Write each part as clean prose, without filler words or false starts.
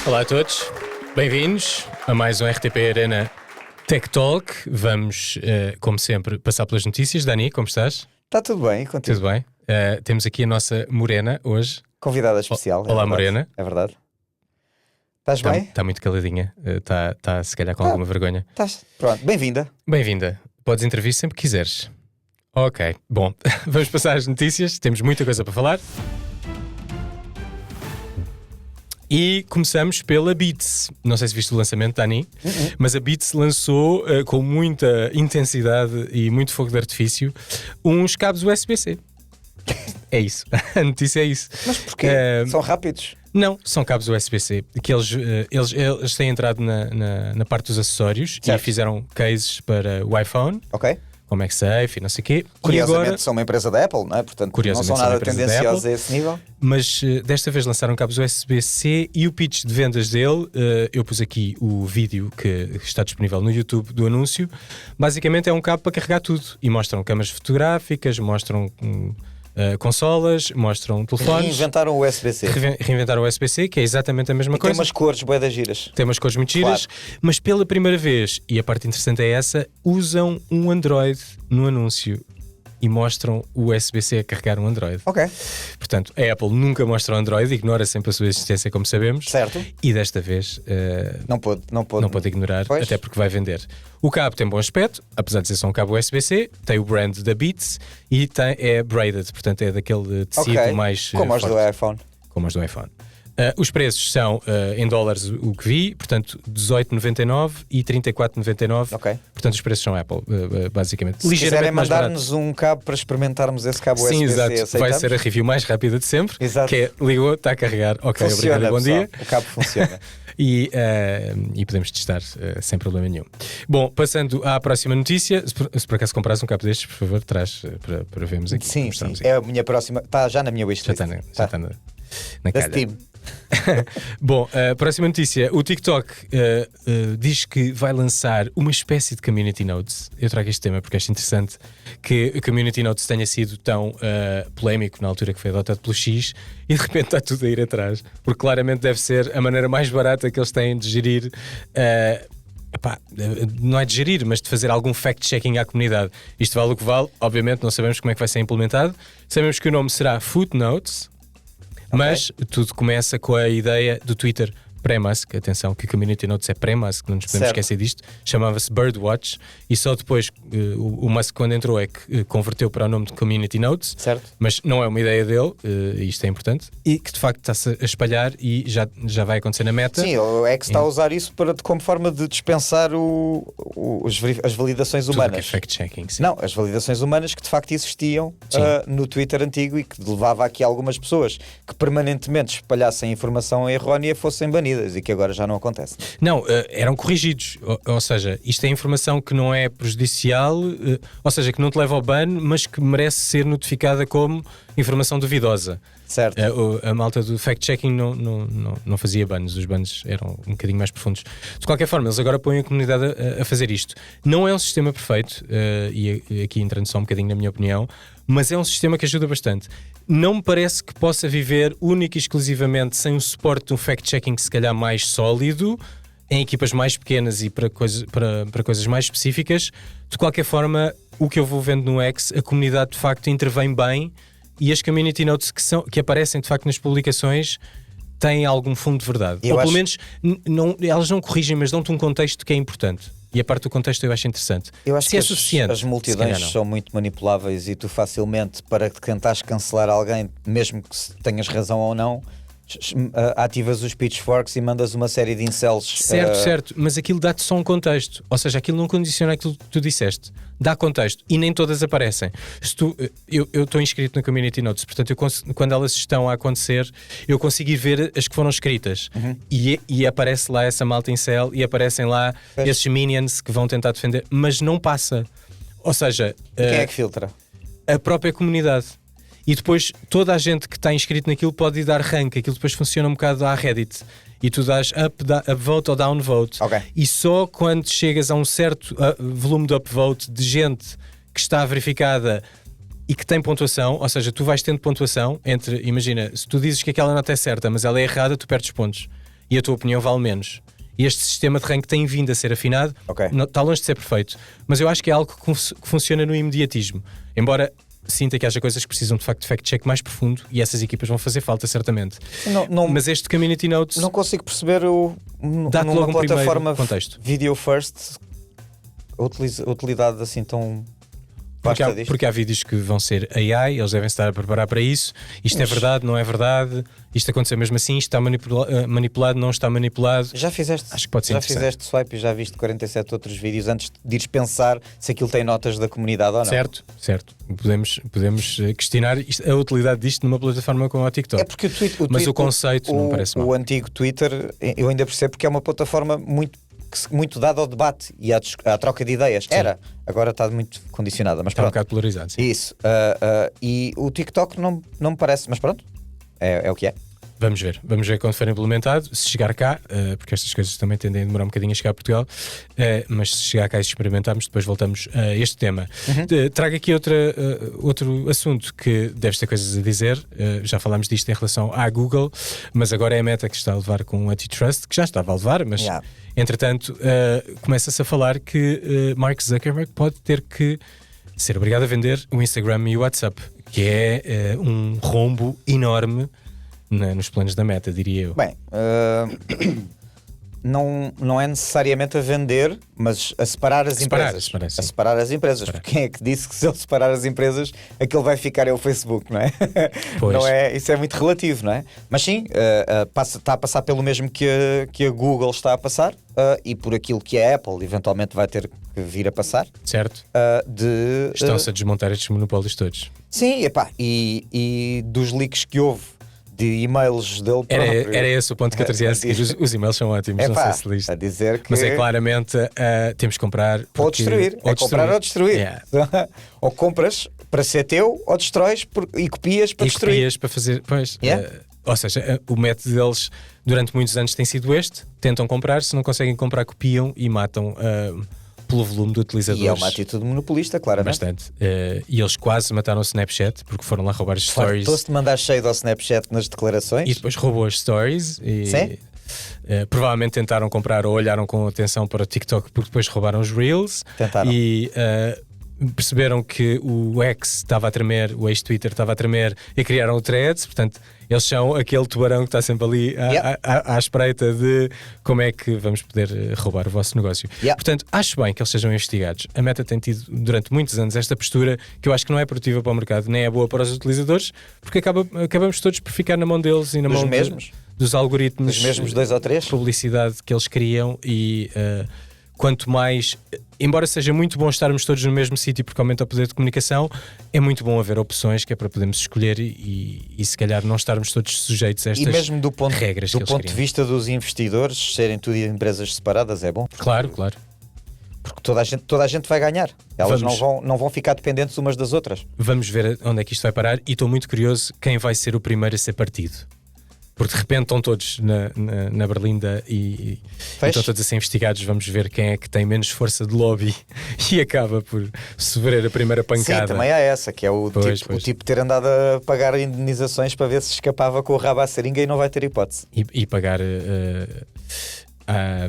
Olá a todos, bem-vindos a mais um RTP Arena Tech Talk. Vamos, como sempre, passar pelas notícias. Dani, como estás? Está tudo bem, contigo? Tudo bem. Temos aqui a nossa Morena hoje. Convidada especial. Olá, verdade. Morena. É verdade. Estás bem? Está muito caladinha, está se calhar com alguma vergonha. Estás. Pronto, bem-vinda. Bem-vinda. Podes intervir sempre que quiseres. Ok, bom, vamos passar às notícias. Temos muita coisa para falar. E começamos pela Beats. Não sei se viste o lançamento, Dani, mas a Beats lançou com muita intensidade e muito fogo de artifício uns cabos USB-C. É isso, a notícia é isso. Mas porquê? São rápidos? Não, são cabos USB-C que eles têm entrado na parte dos acessórios. Certo. E fizeram cases para o iPhone, Ok. como MagSafe e não sei o quê. Curiosamente E agora, são uma empresa da Apple, não é? Portanto, não Curiosamente são são uma nada empresa da tendenciosos Apple. a esse nível. mas desta vez lançaram cabos USB-C e o pitch de vendas dele, eu pus aqui o vídeo que está disponível no YouTube do anúncio. Basicamente é um cabo para carregar tudo e mostram câmaras fotográficas, mostram consolas, mostram telefones. Reinventaram o USB-C. Reinventaram o USB-C, que é exatamente a mesma E tem coisa. umas cores bué das giras. Tem umas cores muito giras, mas pela primeira vez, e a parte interessante é essa, usam um Android no anúncio e mostram o USB-C a carregar um Android. Ok. Portanto, a Apple nunca mostra o Android, ignora sempre a sua existência, como sabemos. Certo. E desta vez Não pode não pode ignorar, Pois. até porque vai vender. O cabo tem bom aspecto, apesar de ser só um cabo USB-C, tem o brand da Beats e é braided, portanto é daquele tecido Ok. mais Como os forte, do iPhone. como os do iPhone. Os preços são em dólares o que vi, portanto 18,99 e 34,99. Ok. Portanto os preços são Apple, basicamente. Se quiserem Ligeiramente mais baratos. mandar-nos um cabo para experimentarmos esse cabo Sim, USB-C, exato. Vai aceitamos? ser a review mais rápida de sempre. Exato. Que é, ligou, está a carregar. Ok, Funciona, obrigado, bom pessoal. dia. O cabo funciona. E podemos testar sem problema nenhum. Bom, passando à próxima notícia. Se por acaso comprares um cabo destes, por favor, traz para vermos aqui. Sim, sim. mostrarmos aqui. É a minha próxima. Está já na minha Já wishlist. está na Da calha. Steam. Bom, próxima notícia. O TikTok diz que vai lançar uma espécie de Community Notes. Eu trago este tema porque acho interessante que o Community Notes tenha sido tão polémico na altura que foi adotado pelo X e de repente está tudo a ir atrás. Porque claramente deve ser a maneira mais barata que eles têm de gerir. Não é de gerir, mas de fazer algum fact-checking à comunidade. Isto vale o que vale. Obviamente não sabemos como é que vai ser implementado. Sabemos que o nome será Footnotes. Mas tudo começa com a ideia do Twitter pré-Musk. Atenção, que o Community Notes é pré-Musk, não nos podemos Certo. esquecer disto. Chamava-se Birdwatch e só depois o Musk, quando entrou, é que converteu para o nome de Community Notes. Certo. Mas não é uma ideia dele, e isto é importante, e que de facto está-se a espalhar e já vai acontecer na Meta. Sim, o X está a usar isso como forma de dispensar as validações Tudo que é humanas. fact-checking, sim. Não, as validações humanas que de facto existiam no Twitter antigo e que levava aqui algumas pessoas que permanentemente espalhassem informação errónea fossem banidas e que agora já não acontece. Não, eram corrigidos. Ou seja, isto é informação que não é prejudicial, ou seja, que não te leva ao ban, mas que merece ser notificada como informação duvidosa. Certo. A malta do fact-checking não fazia bans, os bans eram um bocadinho mais profundos. De qualquer forma, eles agora põem a comunidade a fazer isto. Não é um sistema perfeito, e aqui entrando só um bocadinho na minha opinião, mas é um sistema que ajuda bastante. Não me parece que possa viver única e exclusivamente sem o suporte de um fact-checking se calhar mais sólido, em equipas mais pequenas e para coisas mais específicas. De qualquer forma, o que eu vou vendo no X, a comunidade de facto intervém bem e as community notes que aparecem de facto nas publicações têm algum fundo de verdade. Ou pelo menos elas não corrigem, mas dão-te um contexto que é importante. E a parte do contexto eu acho interessante. Eu acho se que é suficiente, as multidões se calhar não. são muito manipuláveis e tu facilmente, para tentares cancelar alguém, mesmo que tenhas razão ou não, ativas os pitchforks e mandas uma série de incels. Certo, mas aquilo dá-te só um contexto. Ou seja, aquilo não condiciona aquilo que tu disseste. Dá contexto e nem todas aparecem. Eu estou inscrito na Community Notes, portanto, quando elas estão a acontecer, eu consigo ir ver as que foram escritas. E aparece lá essa malta incel e aparecem lá esses minions que vão tentar defender, mas não passa. Ou seja, Quem é que filtra? A própria comunidade. E depois toda a gente que está inscrito naquilo pode ir dar rank. Aquilo depois funciona um bocado à Reddit. E tu dás upvote ou downvote. Ok. E só quando chegas a um certo volume de upvote de gente que está verificada e que tem pontuação, ou seja, tu vais tendo pontuação entre, imagina, se tu dizes que aquela nota é certa, mas ela é errada, tu perdes pontos. e a tua opinião vale menos. E este sistema de ranking tem vindo a ser afinado, está longe de ser perfeito, mas eu acho que é algo que funciona no imediatismo. Embora sinta que haja coisas que precisam de facto de fact-check mais profundo, e essas equipas vão fazer falta, certamente. Mas este Community Notes... Não consigo perceber dá-te logo numa plataforma contexto. Video First a utilidade assim tão... Porque há vídeos que vão ser AI, eles devem estar a preparar para isso. Isto é verdade, não é verdade? Isto aconteceu mesmo assim? Isto está manipulado, não está manipulado? Já fizeste, acho que pode ser já fizeste swipe e já viste 47 outros vídeos antes de ires pensar se aquilo tem notas da comunidade ou não? Certo. Podemos questionar a utilidade disto numa plataforma como a TikTok. É porque mas o conceito não parece mal. O antigo Twitter, eu ainda percebo porque é uma plataforma muito dada ao debate e à troca de ideias. Sim. Agora está muito condicionada, mas está pronto. Um bocado polarizado, sim. Isso. E o TikTok não me parece, mas pronto, é o que é. Vamos ver quando for implementado, se chegar cá, porque estas coisas também tendem a demorar um bocadinho a chegar a Portugal, mas se chegar cá e se experimentarmos, depois voltamos a este tema. Trago aqui outro assunto que deves ter coisas a dizer. Já falámos disto em relação à Google, mas agora é a Meta que está a levar com o antitrust, que já estava a levar, mas entretanto começa-se a falar que Mark Zuckerberg pode ter que ser obrigado a vender o Instagram e o WhatsApp, que é um rombo enorme nos planos da Meta, diria eu. Bem, não é necessariamente a vender, mas a separar as empresas. A separar as empresas. Porque quem é que disse que se ele separar as empresas, aquele vai ficar é o Facebook, não é? Pois. Não é? Isso é muito relativo, não é? Mas sim, está a passar pelo mesmo que a Google está a passar, e por aquilo que a Apple eventualmente vai ter que vir a passar. Certo. Estão-se a desmontar estes monopólios todos. Sim, e dos leaks que houve de e-mails dele próprio. Era esse o ponto que eu trazia a seguir. Os e-mails são ótimos, não sei se liste. A dizer que... Mas é claramente temos que comprar... Ou destruir. Comprar ou destruir. Yeah. Ou compras para ser teu, ou destróis e copias para destruir. E copias para fazer... Pois, ou seja, o método deles durante muitos anos tem sido este. Tentam comprar, se não conseguem comprar, copiam e matam... pelo volume de utilizadores. E é uma atitude monopolista, claramente. Bastante. E eles quase mataram o Snapchat porque foram lá roubar as stories. Fartou-se de mandar cheio ao Snapchat nas declarações. E depois roubou as stories. Sim? Provavelmente tentaram comprar ou olharam com atenção para o TikTok porque depois roubaram os Reels. Tentaram. E perceberam que o X estava a tremer, o ex-Twitter estava a tremer e criaram o Threads. Portanto, eles são aquele tubarão que está sempre ali à espreita de como é que vamos poder roubar o vosso negócio. Portanto, acho bem que eles sejam investigados. A Meta tem tido durante muitos anos esta postura que eu acho que não é produtiva para o mercado, nem é boa para os utilizadores, porque acabamos todos por ficar na mão deles e na mão dos algoritmos. Dos mesmos 2 ou 3. Publicidade que eles criam e... quanto mais, embora seja muito bom estarmos todos no mesmo sítio porque aumenta o poder de comunicação, é muito bom haver opções que é para podermos escolher e se calhar não estarmos todos sujeitos a estas regras. E mesmo do ponto de vista dos investidores, serem tudo empresas separadas, é bom? Claro. Porque toda a gente vai ganhar. Elas não vão ficar dependentes umas das outras. Vamos ver onde é que isto vai parar e estou muito curioso quem vai ser o primeiro a ser partido. Porque de repente estão todos na berlinda e estão todos a ser investigados. Vamos ver quem é que tem menos força de lobby e acaba por sofrer a primeira pancada. Sim, também há essa, que é o tipo ter andado a pagar indenizações para ver se escapava com o rabo à seringa e não vai ter hipótese. E pagar a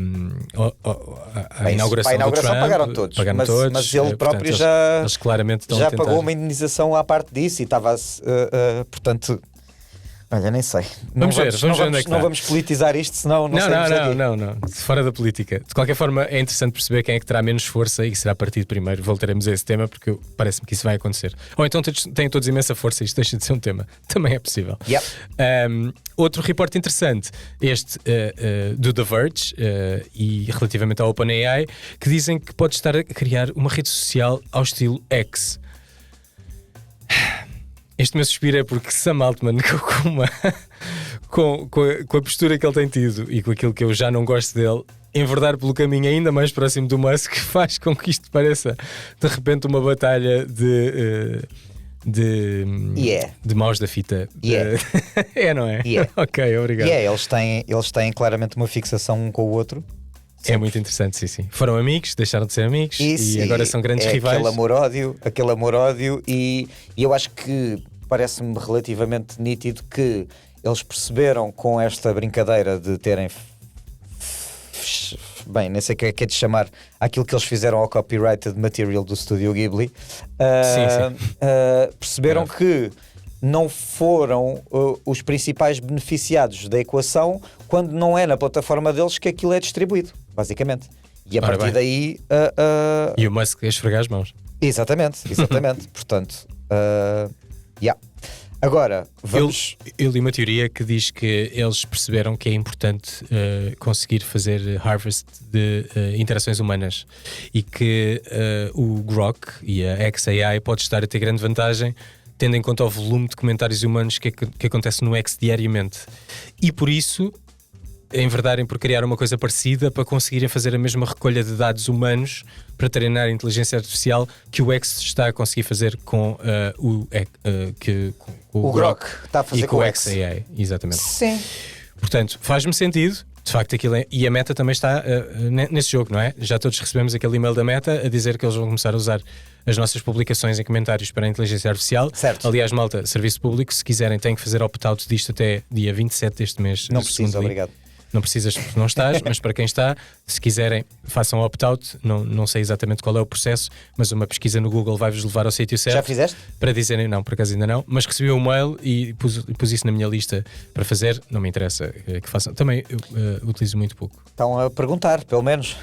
inauguração do Trump, pagaram todos, mas ele próprio eles claramente estão já a tentar... pagou uma indenização à parte disso e estava portanto... Olha, nem sei. Vamos ver onde é que não vamos politizar isto, senão não. Fora da política. De qualquer forma, é interessante perceber quem é que terá menos força e que será partido primeiro. Voltaremos a esse tema porque parece-me que isso vai acontecer. Ou então têm todos imensa força e isto deixa de ser um tema. Também é possível. Outro reporte interessante, este do The Verge e relativamente à OpenAI, que dizem que pode estar a criar uma rede social ao estilo X. Este meu suspiro é porque Sam Altman, com a postura que ele tem tido e com aquilo que eu já não gosto dele, enverdar pelo caminho ainda mais próximo do Musk, faz com que isto pareça de repente uma batalha de maus da fita. Não é? Ok, obrigado. Eles têm claramente uma fixação um com o outro. Sempre. É muito interessante, sim. Foram amigos, deixaram de ser amigos e agora são grandes rivais. Aquele amor-ódio e eu acho que parece-me relativamente nítido que eles perceberam com esta brincadeira de terem bem, nem sei o que é de chamar aquilo que eles fizeram ao copyrighted material do Estúdio Ghibli, perceberam que não foram os principais beneficiados da equação quando não é na plataforma deles que aquilo é distribuído, basicamente. E a partir daí... E o Musk a esfregar as mãos. Exatamente. Portanto, agora, vamos... Eu li uma teoria que diz que eles perceberam que é importante conseguir fazer harvest de interações humanas e que o Grok e a XAI pode estar a ter grande vantagem tendo em conta o volume de comentários humanos que acontece no X diariamente. E por isso enverdarem por criar uma coisa parecida para conseguirem fazer a mesma recolha de dados humanos para treinar a inteligência artificial que o X está a conseguir fazer com o Grok está a fazer e com o XAI. Exatamente. Sim. Portanto, faz-me sentido. De facto, aquilo e a Meta também está nesse jogo, não é? Já todos recebemos aquele e-mail da Meta a dizer que eles vão começar a usar as nossas publicações em comentários para a inteligência artificial. Certo. Aliás, malta, serviço público, se quiserem, têm que fazer opt-out disto até dia 27 deste mês. Não precisa, obrigado. Não precisas porque não estás, mas para quem está, se quiserem, façam opt-out. Não sei exatamente qual é o processo, mas uma pesquisa no Google vai-vos levar ao sítio certo. Já fizeste? Para dizerem, não, por acaso ainda não, mas recebi um mail e pus isso na minha lista para fazer. Não me interessa que façam. Também eu utilizo muito pouco. Estão a perguntar, pelo menos.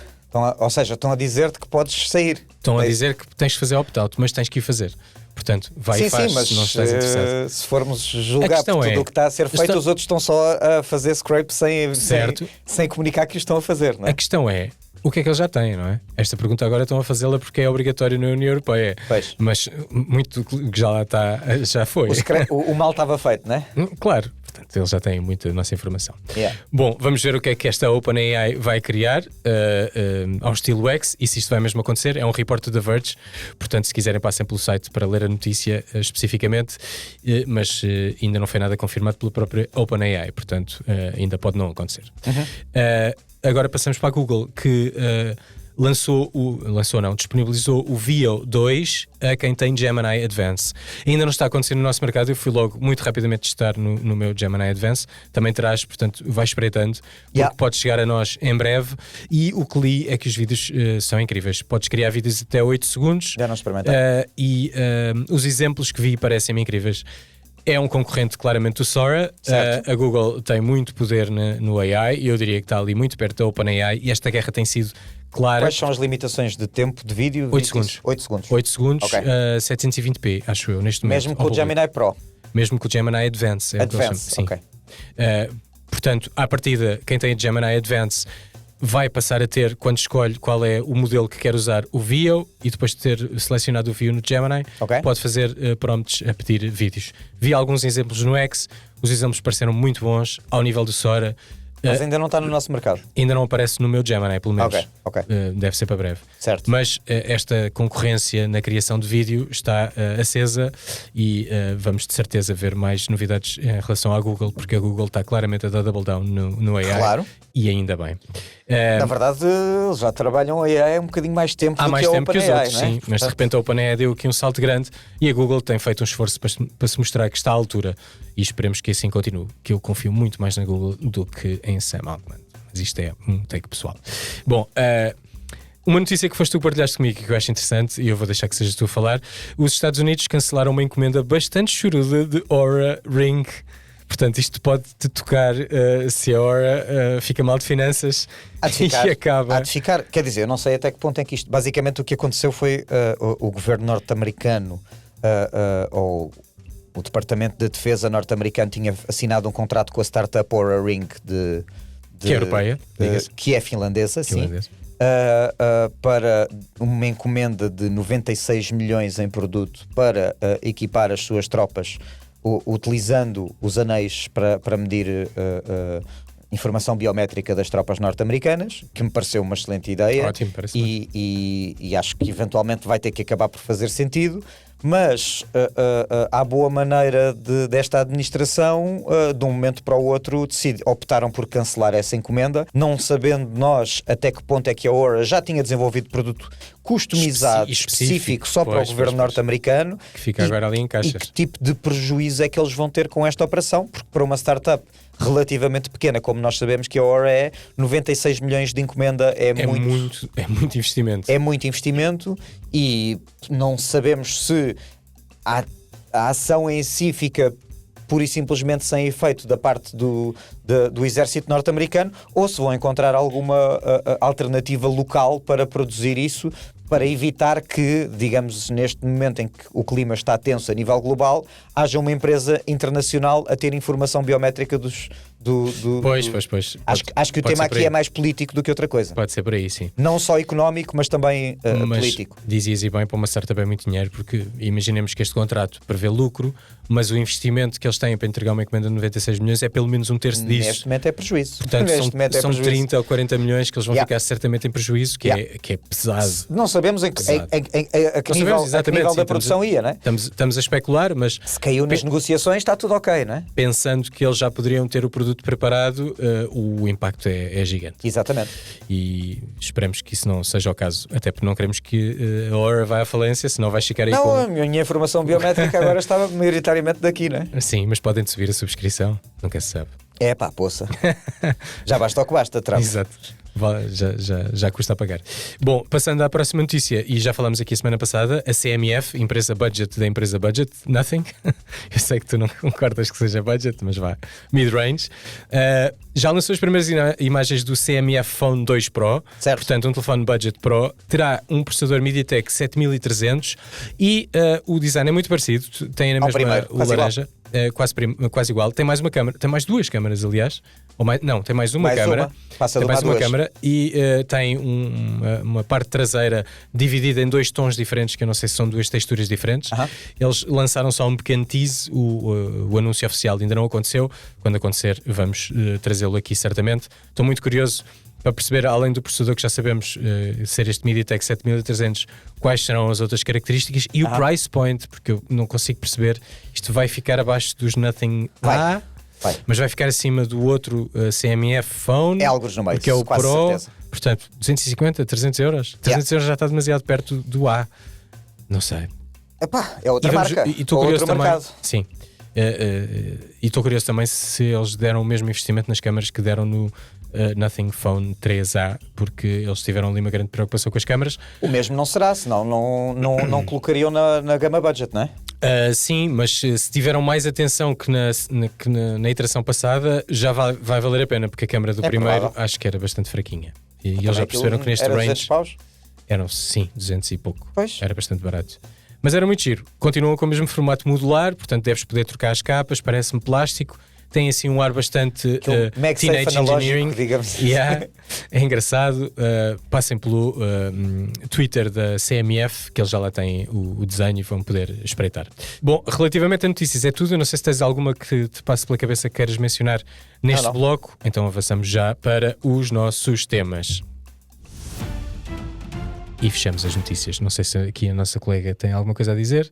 Ou seja, estão a dizer-te que podes sair. Estão a dizer que tens que fazer opt-out, mas tens que ir fazer. Portanto, vai e faz, mas se não estás interessado. Se formos julgar por tudo o que está a ser feito, os outros estão só a fazer scrape sem comunicar que estão a fazer, não é? A questão é, o que é que eles já têm, não é? Esta pergunta agora estão a fazê-la porque é obrigatório na União Europeia. Pois. Mas muito do que já lá está, já foi. O mal estava feito, não é? Claro. Portanto, eles já têm muita nossa informação. Yeah. Bom, vamos ver o que é que esta OpenAI vai criar ao estilo X e se isto vai mesmo acontecer. É um report do The Verge, portanto, se quiserem, passem pelo site para ler a notícia especificamente, mas ainda não foi nada confirmado pela própria OpenAI, portanto, ainda pode não acontecer. Agora passamos para a Google, que disponibilizou o Veo 2 a quem tem Gemini Advance. Ainda não está acontecendo no nosso mercado, eu fui logo muito rapidamente testar no meu Gemini Advance. Também terás, portanto, vai espreitando, porque pode chegar a nós em breve. E o que li é que os vídeos são incríveis. Podes criar vídeos até 8 segundos. Já não experimentei. Os exemplos que vi parecem-me incríveis. É um concorrente claramente do Sora. A Google tem muito poder no AI e eu diria que está ali muito perto da OpenAI e esta guerra tem sido clara. Quais são as limitações de tempo de vídeo? 8 segundos. 8 segundos, okay. 720p, acho eu, neste momento. Mesmo com o Gemini Pro? Mesmo com o Gemini Advance. Advance, ok. Portanto, à partida, quem tem Gemini Advance vai passar a ter, quando escolhe qual é o modelo que quer usar, o Veo, e depois de ter selecionado o Veo no Gemini, pode fazer prompts a pedir vídeos. Vi alguns exemplos no X, os exemplos pareceram muito bons, ao nível do Sora. Mas ainda não está no nosso mercado? Ainda não aparece no meu Gemini, pelo menos. Ok. Deve ser para breve. Certo. Mas esta concorrência na criação de vídeo está acesa e vamos de certeza ver mais novidades em relação à Google, porque a Google está claramente a dar double down no AI. Claro. E ainda bem. Na verdade, eles já trabalham a AI há um bocadinho mais tempo do que a OpenAI, que os outros, não é? sim. Mas de repente a OpenAI deu aqui um salto grande e a Google tem feito um esforço para se mostrar que está à altura e esperemos que assim continue, que eu confio muito mais na Google do que em Sam Altman. Mas isto é um take pessoal. Bom, uma notícia que foste tu que partilhaste comigo que eu acho interessante e eu vou deixar que sejas tu a falar. Os Estados Unidos cancelaram uma encomenda bastante choruda de Oura Ring. Portanto, isto pode-te tocar se a Oura fica mal de finanças e acaba. Há de ficar, quer dizer, eu não sei até que ponto é que isto. Basicamente, o que aconteceu foi o governo norte-americano ou o Departamento de Defesa norte-americano tinha assinado um contrato com a startup Oura Ring que é europeia, que é finlandesa, sim. Para uma encomenda de 96 milhões em produto para equipar as suas tropas, utilizando os anéis para medir informação biométrica das tropas norte-americanas, que me pareceu uma excelente ideia. Ótimo, parece e acho que eventualmente vai ter que acabar por fazer sentido. mas à boa maneira desta administração, de um momento para o outro, optaram por cancelar essa encomenda, não sabendo nós até que ponto é que a Aura já tinha desenvolvido produto customizado, específico só para o governo norte-americano, que fica agora ali em caixas. E que tipo de prejuízo é que eles vão ter com esta operação, porque para uma startup relativamente pequena, como nós sabemos que a Aura é, 96 milhões de encomenda é muito investimento. É muito investimento e não sabemos se a ação em si fica pura e simplesmente sem efeito da parte do exército norte-americano, ou se vão encontrar alguma alternativa local para produzir isso, para evitar que, digamos, neste momento em que o clima está tenso a nível global, haja uma empresa internacional a ter informação biométrica Pois. Acho que o tema aqui é mais político do que outra coisa. Pode ser por aí, sim. Não só económico, mas também político. Dizias e bem, para uma startup é muito dinheiro, porque imaginemos que este contrato prevê lucro, mas o investimento que eles têm para entregar uma encomenda de 96 milhões é pelo menos um terço disso. Neste momento é prejuízo. Portanto, são 30 ou 40 milhões que eles vão ficar certamente em prejuízo, que é pesado. Não sabemos a que nível da produção ia, não é? Estamos a especular, mas se caiu nas negociações está tudo ok, não é? Pensando que eles já poderiam ter o produto preparado, o impacto é gigante. Exatamente. E esperemos que isso não seja o caso, até porque não queremos que a Aura vá à falência, senão vais ficar aí não, com... a minha informação biométrica agora estava maioritariamente daqui, não é? Sim, mas podem subir a subscrição, nunca se sabe. É pá, poça. Já basta o que basta, Trump. Exato. Já custa a pagar. Bom, passando à próxima notícia, e já falámos aqui a semana passada, a CMF, empresa budget da empresa budget, Nothing. Eu sei que tu não concordas que seja budget, mas vá, mid-range. Já lançou as primeiras imagens do CMF Phone 2 Pro. Certo. Portanto, um telefone budget Pro. Terá um processador MediaTek 7300 e o design é muito parecido. Tem na mesma o laranja. Quase igual. Tem mais uma câmera, tem mais duas câmaras, aliás. Tem mais uma câmara. Tem mais uma câmara e tem uma parte traseira dividida em dois tons diferentes, que eu não sei se são duas texturas diferentes. Eles lançaram só um pequeno tease, o anúncio oficial ainda não aconteceu. Quando acontecer, vamos trazê-lo aqui certamente. Estou muito curioso para perceber, além do processador que já sabemos ser este MediaTek 7300, quais serão as outras características e o price point, porque eu não consigo perceber. Isto vai ficar abaixo dos Nothing A. Mas vai ficar acima do outro CMF Phone. É alguns no meio, porque é o Pro. Certeza. Portanto, 250, 300 euros. 300 euros já está demasiado perto do A. Não sei. Epá, é outra marca. E estou curioso também. Mercado. Sim. E estou curioso também se eles deram o mesmo investimento nas câmaras que deram no Nothing Phone 3A, porque eles tiveram ali uma grande preocupação com as câmaras. O mesmo não será, senão não colocariam na gama budget, não é? Sim, mas se tiveram mais atenção que na iteração passada, já vai valer a pena, porque a câmara do primeiro provável. Acho que era bastante fraquinha. E eles já perceberam que neste era range 200 paus? eram, sim, 200 e pouco. Pois. Era bastante barato. Mas era muito giro. Continuam com o mesmo formato modular, portanto deves poder trocar as capas, parece-me plástico. Tem assim um ar bastante teenage engineering, digamos. Yeah, é engraçado. Passem pelo Twitter da CMF, que eles já lá têm o desenho e vão poder espreitar. Bom, relativamente a notícias é tudo. Eu não sei se tens alguma que te passe pela cabeça que queres mencionar neste bloco. Então avançamos já para os nossos temas. E fechamos as notícias. Não sei se aqui a nossa colega tem alguma coisa a dizer.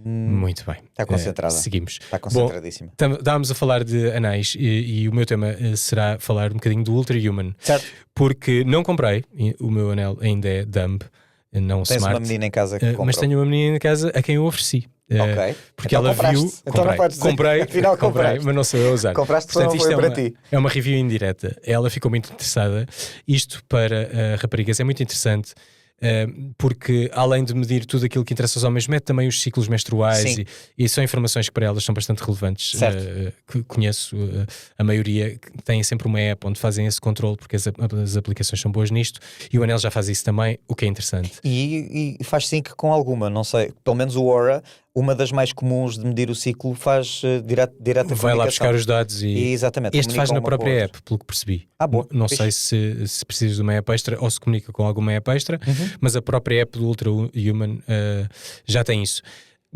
Muito bem. Está concentrada. Seguimos. Está concentradíssima. Bom, estávamos a falar de anéis e o meu tema será falar um bocadinho do Ultra Human. Certo. Porque não comprei, o meu anel ainda é dumb, não Tens smart. uma menina em casa que comprou. Mas tenho uma menina em casa a quem eu ofereci. Ok. Porque então ela viu. Então não podes dizer. Comprei, Afinal, comprei, mas não sou eu a usar. Compraste, portanto, isto isto para ti. É uma review indireta. Ela ficou muito interessada. Isto para raparigas é muito interessante. Porque além de medir tudo aquilo que interessa aos homens, mede também os ciclos menstruais e são informações que para elas são bastante relevantes. Que conheço a maioria que têm sempre uma app onde fazem esse controle, porque as aplicações são boas nisto, e o anel já faz isso também, o que é interessante. E faz sync com alguma, não sei, pelo menos o Aura, uma das mais comuns de medir o ciclo, faz direta comunicação. Vai lá buscar os dados e exatamente, este faz na própria app, pelo que percebi. Bom, não sei se precisas de uma app extra ou se comunica com alguma app extra, mas a própria app do Ultra Human já tem isso.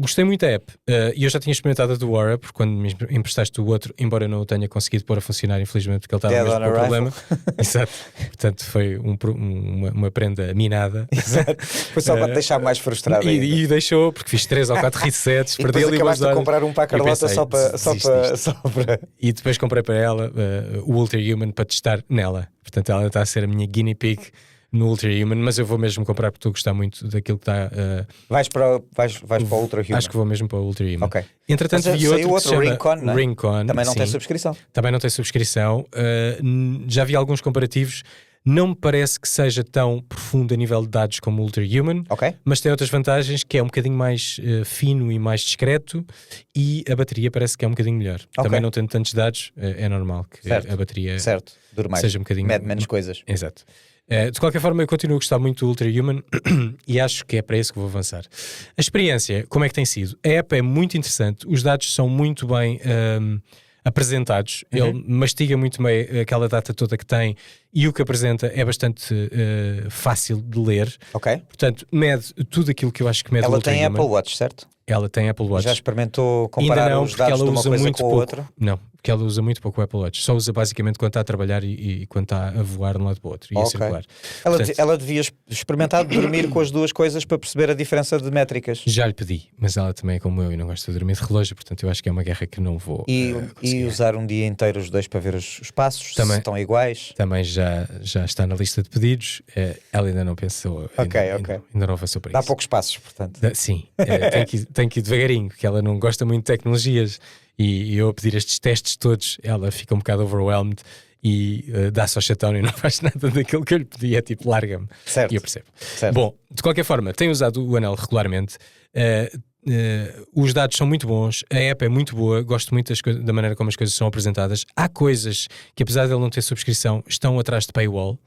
Gostei muito da app. E eu já tinha experimentado a do Aura, porque quando me emprestaste o outro, embora eu não o tenha conseguido pôr a funcionar, infelizmente, porque ele estava mesmo com problema. Exato. Portanto, foi uma prenda minada. Exato. Foi só para te deixar mais frustrado. E deixou, porque fiz 3 ou 4 resets, perdi ali acabaste de comprar um para a Carlota só para. E depois comprei para ela o Ultra Human para testar nela. Portanto, ela está a ser a minha guinea pig no Ultra Human, mas eu vou mesmo comprar porque estou a gostar muito daquilo que está. Vais para o Ultra Human? Acho que vou mesmo para o Ultra Human. Ok. Entretanto, vi outro que se chama Rincon. Também não tem subscrição. Também não tem subscrição. Já vi alguns comparativos. Não me parece que seja tão profundo a nível de dados como o Ultra Human, mas tem outras vantagens, que é um bocadinho mais fino e mais discreto, e a bateria parece que é um bocadinho melhor. Também não tendo tantos dados, é normal que a bateria dure mais. Seja um bocadinho... Mede menos coisas. Exato. De qualquer forma, eu continuo a gostar muito do Ultra Human e acho que é para isso que vou avançar. A experiência, como é que tem sido? A app é muito interessante, os dados são muito bem apresentados, ele mastiga muito bem aquela data toda que tem, e o que apresenta é bastante fácil de ler. Portanto, mede tudo aquilo que eu acho que mede. Ela o Ultra tem Human. Apple Watch, certo? Ela tem Apple Watch. Já experimentou comparar ainda não, os dados ela de uma usa coisa muito com a pouco. outra? Não, porque ela usa muito pouco o Apple Watch. Só usa basicamente quando está a trabalhar e quando está a voar de um lado para o outro e a circular. Ela devia experimentar dormir com as duas coisas para perceber a diferença de métricas. Já lhe pedi, mas ela também é como eu e não gosta de dormir de relógio, portanto eu acho que é uma guerra que não vou e usar um dia inteiro os dois para ver os passos, também, se estão iguais. Também já está na lista de pedidos. Ela ainda não pensou. Ainda não avançou para isso. Dá poucos passos, portanto. Sim, tem que ir devagarinho, porque ela não gosta muito de tecnologias. E eu a pedir estes testes todos, ela fica um bocado overwhelmed e dá-se ao chatão e não faz nada daquilo que eu lhe pedi, é tipo, larga-me. Certo. E eu percebo. Certo. Bom, de qualquer forma, tenho usado o anel regularmente. Os dados são muito bons, a app é muito boa, gosto muito da maneira como as coisas são apresentadas. Há coisas que, apesar de ele não ter subscrição, estão atrás de paywall.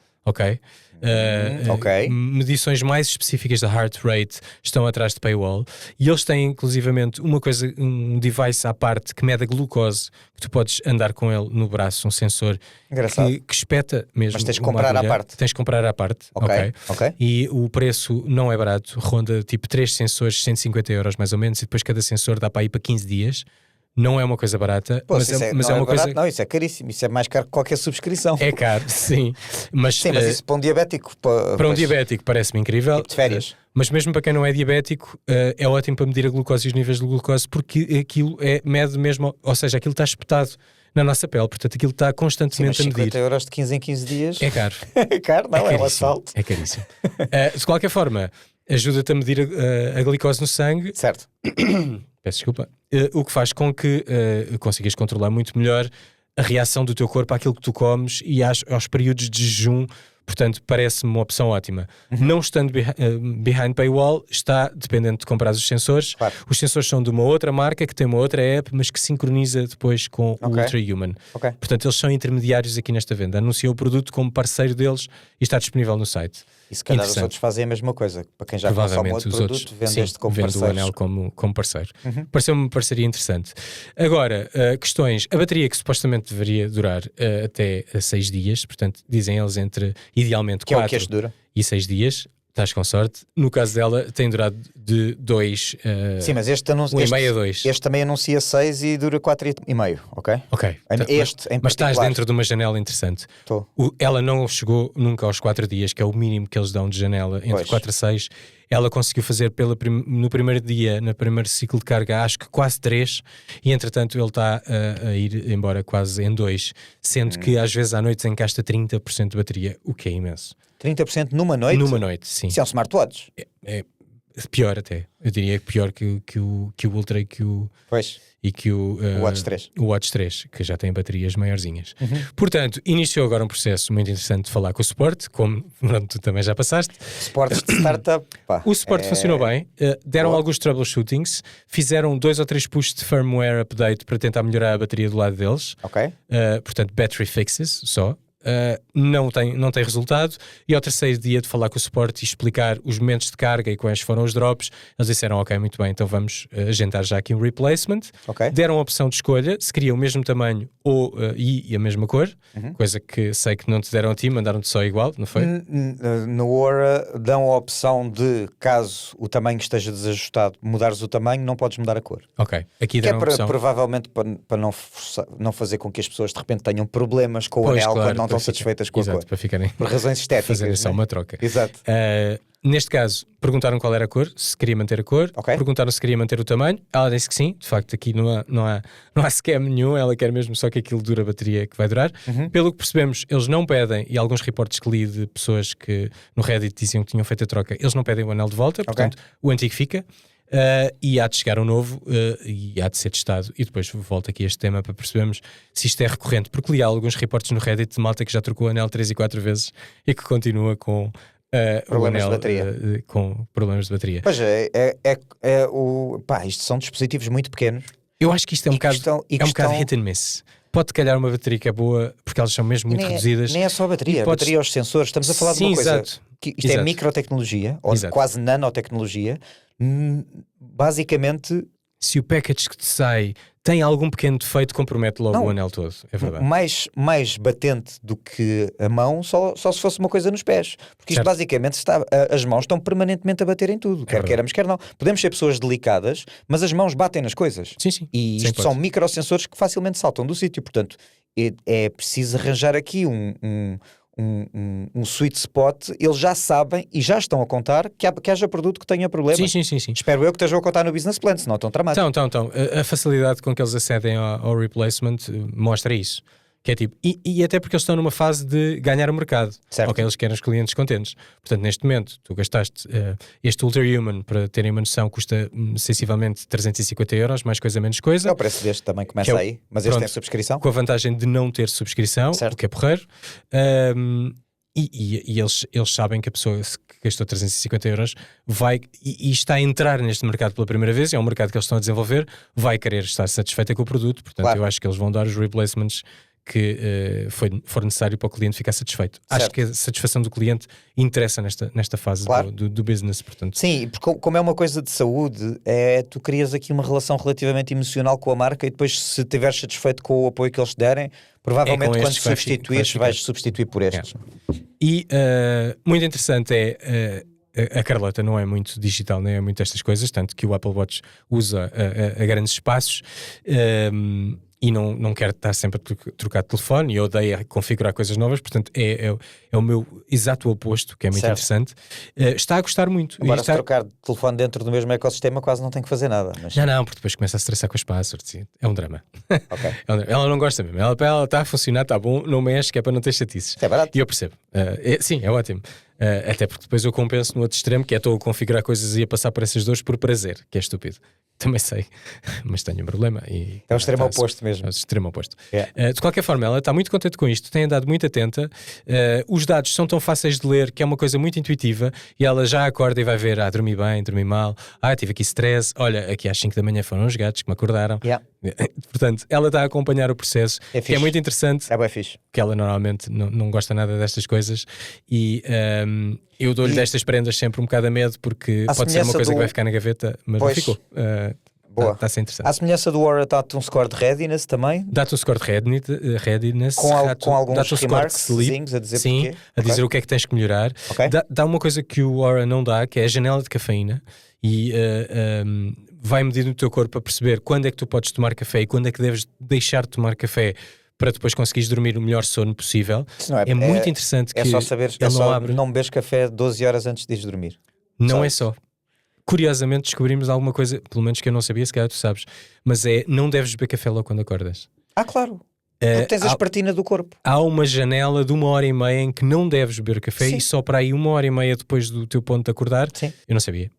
Medições mais específicas da heart rate estão atrás de paywall, e eles têm inclusivamente um device à parte que mede a glucose, que tu podes andar com ele no braço, um sensor que espeta mesmo. Mas tens de comprar à parte. Tens de comprar à parte. E o preço não é barato, ronda tipo 3 sensores, 150 euros mais ou menos, e depois cada sensor dá para ir para 15 dias. Não é uma coisa barata, mas é uma coisa... Não, isso é caríssimo, isso é mais caro que qualquer subscrição. É caro, sim. Mas isso para um diabético... Para um diabético parece-me incrível. Tipo de férias. Mas mesmo para quem não é diabético, é ótimo para medir a glucose e os níveis de glucose, porque aquilo mede mesmo, ou seja, aquilo está espetado na nossa pele, portanto aquilo está constantemente a medir. 50 euros de 15 em 15 dias... É caro. É caro, não, é um assalto. É caríssimo. De qualquer forma, ajuda-te a medir a glicose no sangue. Certo. Peço desculpa. O que faz com que consigas controlar muito melhor a reação do teu corpo àquilo que tu comes e aos períodos de jejum. Portanto, parece-me uma opção ótima. Não estando behind paywall, está dependente de comprar os sensores. Claro. Os sensores são de uma outra marca que tem uma outra app, mas que sincroniza depois com o Ultra Human. Portanto, eles são intermediários aqui nesta venda. Anunciam o produto como parceiro deles e está disponível no site. E se calhar os outros fazem a mesma coisa. Para quem já consome outro produto, vende este como parceiro. O anel como parceiro. Pareceu-me uma parceria interessante. Agora, questões. A bateria, que supostamente deveria durar até 6 dias, portanto, dizem eles entre idealmente 4 e 6 dias. Estás com sorte. No caso dela, tem durado de 2 sim, mas este anuncia 1,5 a 2. Este também anuncia 6 e dura 4,5, ok? Ok. Mas estás dentro de uma janela interessante. Ela não chegou nunca aos 4 dias, que é o mínimo que eles dão de janela, entre 4 a 6. Ela conseguiu fazer no primeiro dia, no primeiro ciclo de carga, acho que quase 3, e entretanto ele está a ir embora quase em 2, sendo que às vezes à noite encasta 30% de bateria, o que é imenso. 30% numa noite? Numa noite, sim. Isso é um smartwatch? É pior até. Eu diria que pior que o Ultra e que o... Pois. E que o Watch 3. O Watch 3, que já tem baterias maiorzinhas. Portanto, iniciou agora um processo muito interessante de falar com o suporte, como tu também já passaste. Suportes de startup. O suporte funcionou bem, deram alguns troubleshootings, fizeram 2 ou 3 pushes de firmware update para tentar melhorar a bateria do lado deles. Ok. Portanto, battery fixes só. não tem resultado, e ao terceiro dia de falar com o suporte e explicar os momentos de carga e quais foram os drops, eles disseram, ok, muito bem, então vamos agendar já aqui um replacement. Deram a opção de escolha, se queria o mesmo tamanho e a mesma cor, coisa que sei que não te deram a ti, mandaram-te só igual, não foi? No Aura dão a opção de, caso o tamanho esteja desajustado, mudares o tamanho, não podes mudar a cor. Ok, aqui que é deram a opção. Provavelmente para não fazer com que as pessoas de repente tenham problemas com o anel, claro, quando não estão satisfeitas com a cor. Para ficarem, por razões estéticas. Fazerem só uma troca. Exato. Neste caso, perguntaram qual era a cor, se queria manter a cor, perguntaram se queria manter o tamanho, ela disse que sim, de facto aqui não há scam nenhum, ela quer mesmo só que aquilo dure a bateria que vai durar. Pelo que percebemos, eles não pedem, e alguns reportes que li de pessoas que no Reddit diziam que tinham feito a troca, eles não pedem o anel de volta, portanto o antigo fica. E há de chegar um novo e há de ser testado, e depois volto aqui a este tema para percebermos se isto é recorrente, porque li alguns reportes no Reddit de malta que já trocou o anel 3 e 4 vezes e que continua com problemas o anel, de bateria. Com problemas de bateria. Pois isto são dispositivos muito pequenos. Eu acho que isto é um bocado hit and miss. Pode calhar uma bateria que é boa, porque elas são mesmo muito reduzidas. Nem é só a bateria, a bateria aos sensores. Estamos a falar de uma coisa que isto é microtecnologia, ou quase nanotecnologia. Basicamente, se o package que te sai tem algum pequeno defeito, compromete logo o anel todo, é verdade. Mais batente do que a mão, só se fosse uma coisa nos pés, porque isto basicamente as mãos estão permanentemente a bater em tudo, quer queiramos, quer não. Podemos ser pessoas delicadas, mas as mãos batem nas coisas. Sim. E isto são microsensores que facilmente saltam do sítio, portanto é preciso arranjar aqui um sweet spot. Eles já sabem e já estão a contar que haja produto que tenha problemas. Sim. Espero eu que estejam a contar no business plan, senão estão tramados. Então. A facilidade com que eles acedem ao replacement mostra isso. Que é tipo, e até porque eles estão numa fase de ganhar o mercado. Certo. Ok, eles querem os clientes contentes. Portanto, neste momento, tu gastaste este Ultrahuman, para terem uma noção, custa sensivelmente 350 euros, mais coisa, menos coisa. É o preço deste também começa aí, mas este tem subscrição. Com a vantagem de não ter subscrição, o que é porreiro. E eles sabem que a pessoa que gastou 350 euros vai e está a entrar neste mercado pela primeira vez, é um mercado que eles estão a desenvolver, vai querer estar satisfeita com o produto, portanto eu acho que eles vão dar os replacements que for necessário para o cliente ficar satisfeito. Certo. Acho que a satisfação do cliente interessa nesta fase do business, portanto. Sim, porque como é uma coisa de saúde, tu crias aqui uma relação relativamente emocional com a marca, e depois, se estiveres satisfeito com o apoio que eles te derem, provavelmente quando substituires vais substituir por estes. E muito interessante a Carlota não é muito digital, nem é muito estas coisas, tanto que o Apple Watch usa a grandes espaços e não quer estar sempre a trocar de telefone, e odeia configurar coisas novas, portanto é o meu exato oposto, que é muito interessante. Está a gostar muito. Embora se trocar de telefone dentro do mesmo ecossistema quase não tem que fazer nada. Mas... Não, porque depois começa a estressar com as passwords. É um drama. Ela não gosta mesmo. Ela está a funcionar, está bom, não mexe, que é para não ter chatices. É barato. E eu percebo. Sim, é ótimo. Até porque depois eu compenso no outro extremo, que é estou a configurar coisas e a passar por essas dores por prazer, que é estúpido. Também sei, mas tenho um problema. É o extremo oposto mesmo. É o extremo oposto. De qualquer forma, ela está muito contente com isto, tem andado muito atenta. Os dados são tão fáceis de ler que é uma coisa muito intuitiva, e ela já acorda e vai ver, dormi bem, dormi mal, tive aqui stress, olha, aqui às 5 da manhã foram os gatos que me acordaram. Portanto, ela está a acompanhar o processo, que é muito interessante. É bem fixe. Que ela normalmente não gosta nada destas coisas, e eu dou-lhe destas prendas sempre um bocado a medo, porque pode ser uma coisa que vai ficar na gaveta, mas não ficou. Boa. Está a ser interessante. À semelhança do Aura, dá-te um score de readiness também? Dá-te um score de readiness. Com alguns remarks a dizer porquê. A dizer o que é que tens que melhorar. Dá uma coisa que o Aura não dá, que é a janela de cafeína, e vai medir no teu corpo a perceber quando é que tu podes tomar café e quando é que deves deixar de tomar café, para depois conseguires dormir o melhor sono possível. É muito interessante que só saberes, não bebes café 12 horas antes de ires dormir. Não é só. Curiosamente descobrimos alguma coisa, pelo menos que eu não sabia, se calhar tu sabes, mas não deves beber café logo quando acordas. Claro. Porque tens a espartina do corpo. Há uma janela de 1h30 em que não deves beber café, e só para aí 1h30 depois do teu ponto de acordar. Sim. Eu não sabia.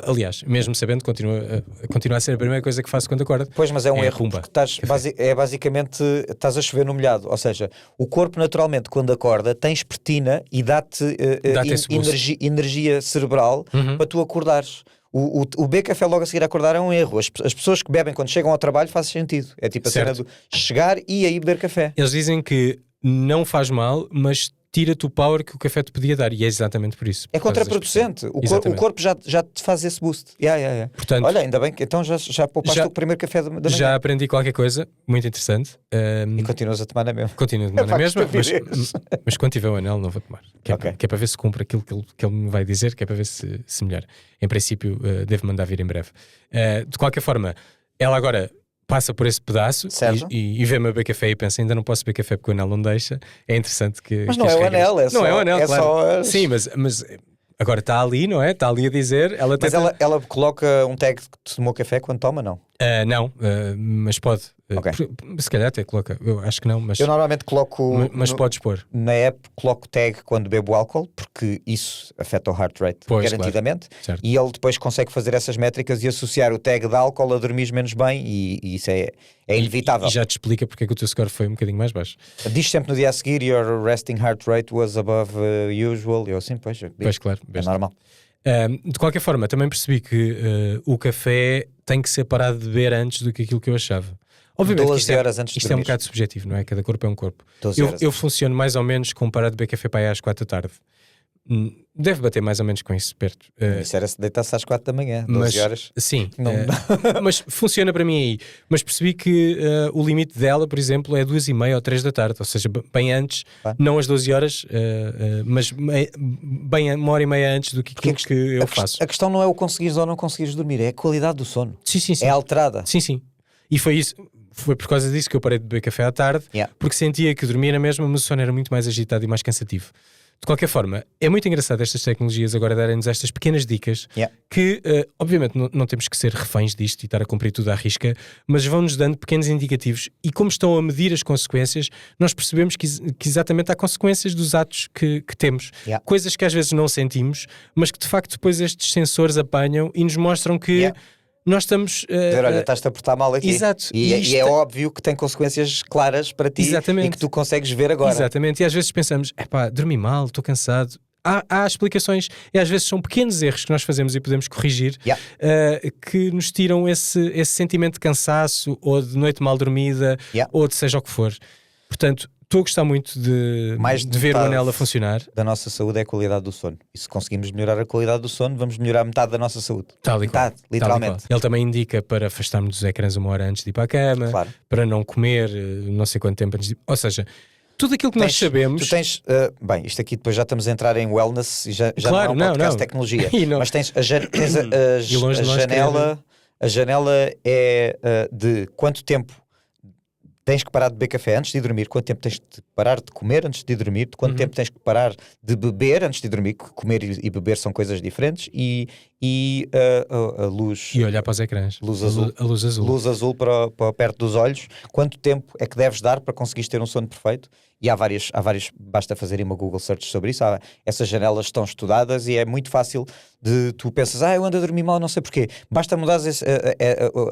Aliás, mesmo sabendo, continua a ser a primeira coisa que faço quando acordo. Pois, mas é um erro, porque basicamente estás a chover no molhado. Ou seja, o corpo naturalmente, quando acorda, tem espertina e dá-te energia cerebral para tu acordares. O beber café logo a seguir a acordar é um erro. As pessoas que bebem quando chegam ao trabalho faz sentido. É tipo a cena do chegar e aí beber café. Eles dizem que não faz mal, mas tira-te o power que o café te podia dar, e é exatamente por isso. É contraproducente. O corpo já te faz esse boost. Portanto, olha, ainda bem que então já poupaste o primeiro café da manhã. Já aprendi qualquer coisa muito interessante. E continuas a tomar na mesma. Continuo a tomar na mesma, mas quando tiver o anel não vou tomar. Que é para ver se cumpre aquilo que ele me vai dizer, que é para ver se melhora. Em princípio, devo mandar vir em breve. De qualquer forma, ela agora passa por esse pedaço e vê-me a beber café e pensa, ainda não posso beber café porque o anel não deixa. É interessante que... Mas não é o anel, é só... Não é o anel, claro. Só... Sim, mas agora está ali, não é? Está ali a dizer... Mas ela coloca um tag que tomou café quando toma, não? Não, mas pode. Se calhar até coloca. Eu acho que não, mas... Eu normalmente coloco... Mas podes pôr. Na app coloco tag quando bebo álcool, porque isso afeta o heart rate garantidamente. Claro. E ele depois consegue fazer essas métricas e associar o tag de álcool a dormir menos bem, e isso é inevitável. E já te explica porque é que o teu score foi um bocadinho mais baixo. Diz sempre no dia a seguir, your resting heart rate was above usual. Eu assim, pois claro. É normal. De qualquer forma, também percebi que o café tem que ser parado de beber antes do que aquilo que eu achava. Obviamente 12 horas antes de isto dormir. É um bocado subjetivo, não é? Cada corpo é um corpo. 12 horas. Eu funciono mais ou menos com parar de beber café para aí às 4 da tarde. Deve bater mais ou menos com isso perto. Isso era se deitasse às 4 da manhã, 12 horas. Sim, mas funciona para mim aí. Mas percebi que o limite dela, por exemplo, é 2h30 ou 3 da tarde, ou seja, bem antes, não às 12 horas, mas bem 1h30 antes do que aquilo que eu faço. A questão não é o conseguires ou não conseguires dormir, é a qualidade do sono. Sim. É alterada. Sim. E foi por causa disso que eu parei de beber café à tarde, porque sentia que dormia na mesma, mas o sono era muito mais agitado e mais cansativo. De qualquer forma, é muito engraçado estas tecnologias agora darem-nos estas pequenas dicas que, obviamente, não temos que ser reféns disto e estar a cumprir tudo à risca, mas vão-nos dando pequenos indicativos, e como estão a medir as consequências, nós percebemos que exatamente há consequências dos atos que temos. Coisas que às vezes não sentimos, mas que de facto depois estes sensores apanham e nos mostram que... Nós estamos... dizer, olha, estás-te a portar mal aqui. Exato. E é óbvio que tem consequências claras para ti. Exatamente. E que tu consegues ver agora. Exatamente. E às vezes pensamos, dormi mal, estou cansado. Há explicações, e às vezes são pequenos erros que nós fazemos e podemos corrigir, que nos tiram esse sentimento de cansaço, ou de noite mal dormida, ou de seja o que for. Portanto, estou a gostar muito de ver o anel a funcionar. Da nossa saúde é a qualidade do sono. E se conseguimos melhorar a qualidade do sono, vamos melhorar metade da nossa saúde. Metade, literalmente. Ele também indica para afastarmos dos ecrãs 1 hora antes de ir para a cama, para não comer não sei quanto tempo antes de ir. Ou seja, tudo aquilo que nós sabemos... Tu tens... bem, isto aqui depois já estamos a entrar em wellness e já claro, não é um podcast de tecnologia. Mas tens a janela... A janela é de quanto tempo tens que parar de beber café antes de dormir, quanto tempo tens de parar de comer antes de dormir, quanto tempo tens que parar de beber antes de dormir, comer e beber são coisas diferentes, e a luz... E olhar para os ecrãs. A luz azul. Luz azul para perto dos olhos. Quanto tempo é que deves dar para conseguires ter um sono perfeito? E há vários, basta fazerem uma Google Search sobre isso. Essas janelas estão estudadas e é muito fácil de tu pensas, eu ando a dormir mal, não sei porquê. Basta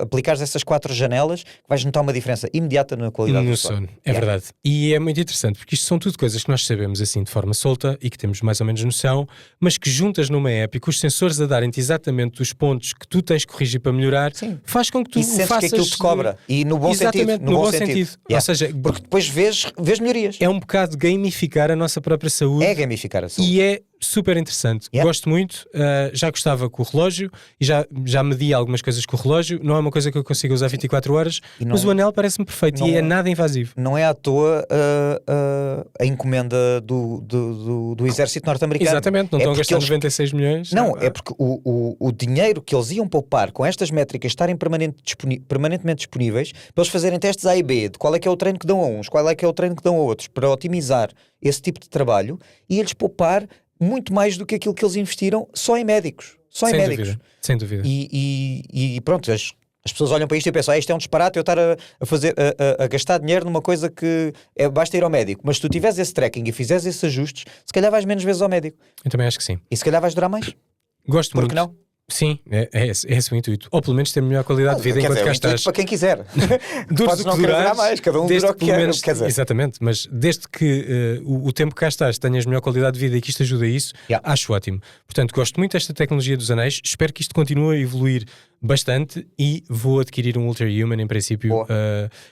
aplicares essas 4 janelas que vais notar uma diferença imediata na qualidade do sono. É verdade. E é muito interessante, porque isto são tudo coisas que nós sabemos assim de forma solta e que temos mais ou menos noção, mas que juntas numa app e com os sensores a darem-te exatamente os pontos que tu tens que corrigir para melhorar, faz com que tu faças... que aquilo te cobra. E no bom sentido. No bom sentido. Ou seja, porque depois vês melhorias. É um bocado gamificar a nossa própria saúde. É gamificar a saúde. E é super interessante. Gosto muito. Já gostava com o relógio e já medi algumas coisas com o relógio. Não é uma coisa que eu consiga usar 24 horas, mas o anel parece-me perfeito e é nada invasivo. Não é à toa a encomenda do exército norte-americano. Exatamente, não estão a gastar 96 milhões. Não, é porque o dinheiro que eles iam poupar com estas métricas estarem permanentemente disponíveis para eles fazerem testes A e B de qual é que é o treino que dão a uns, qual é que é o treino que dão a outros, para otimizar esse tipo de trabalho, e eles poupar muito mais do que aquilo que eles investiram só em médicos. Sem dúvida. E pronto, as pessoas olham para isto e pensam, isto é um disparate eu estar a gastar dinheiro numa coisa que basta ir ao médico. Mas se tu tiveres esse tracking e fizeres esses ajustes, se calhar vais menos vezes ao médico. Eu também acho que sim. E se calhar vais durar mais. Gosto muito. Porque não? Sim, é esse o intuito. Ou pelo menos ter melhor qualidade de vida enquanto cá estás. Para quem quiser. Podes não querer durar mais, cada um dura o que quer. Exatamente, mas desde que o tempo que cá estás tenhas melhor qualidade de vida e que isto ajude a isso, acho ótimo. Portanto, gosto muito desta tecnologia dos anéis, espero que isto continue a evoluir bastante e vou adquirir um Ultra Human em princípio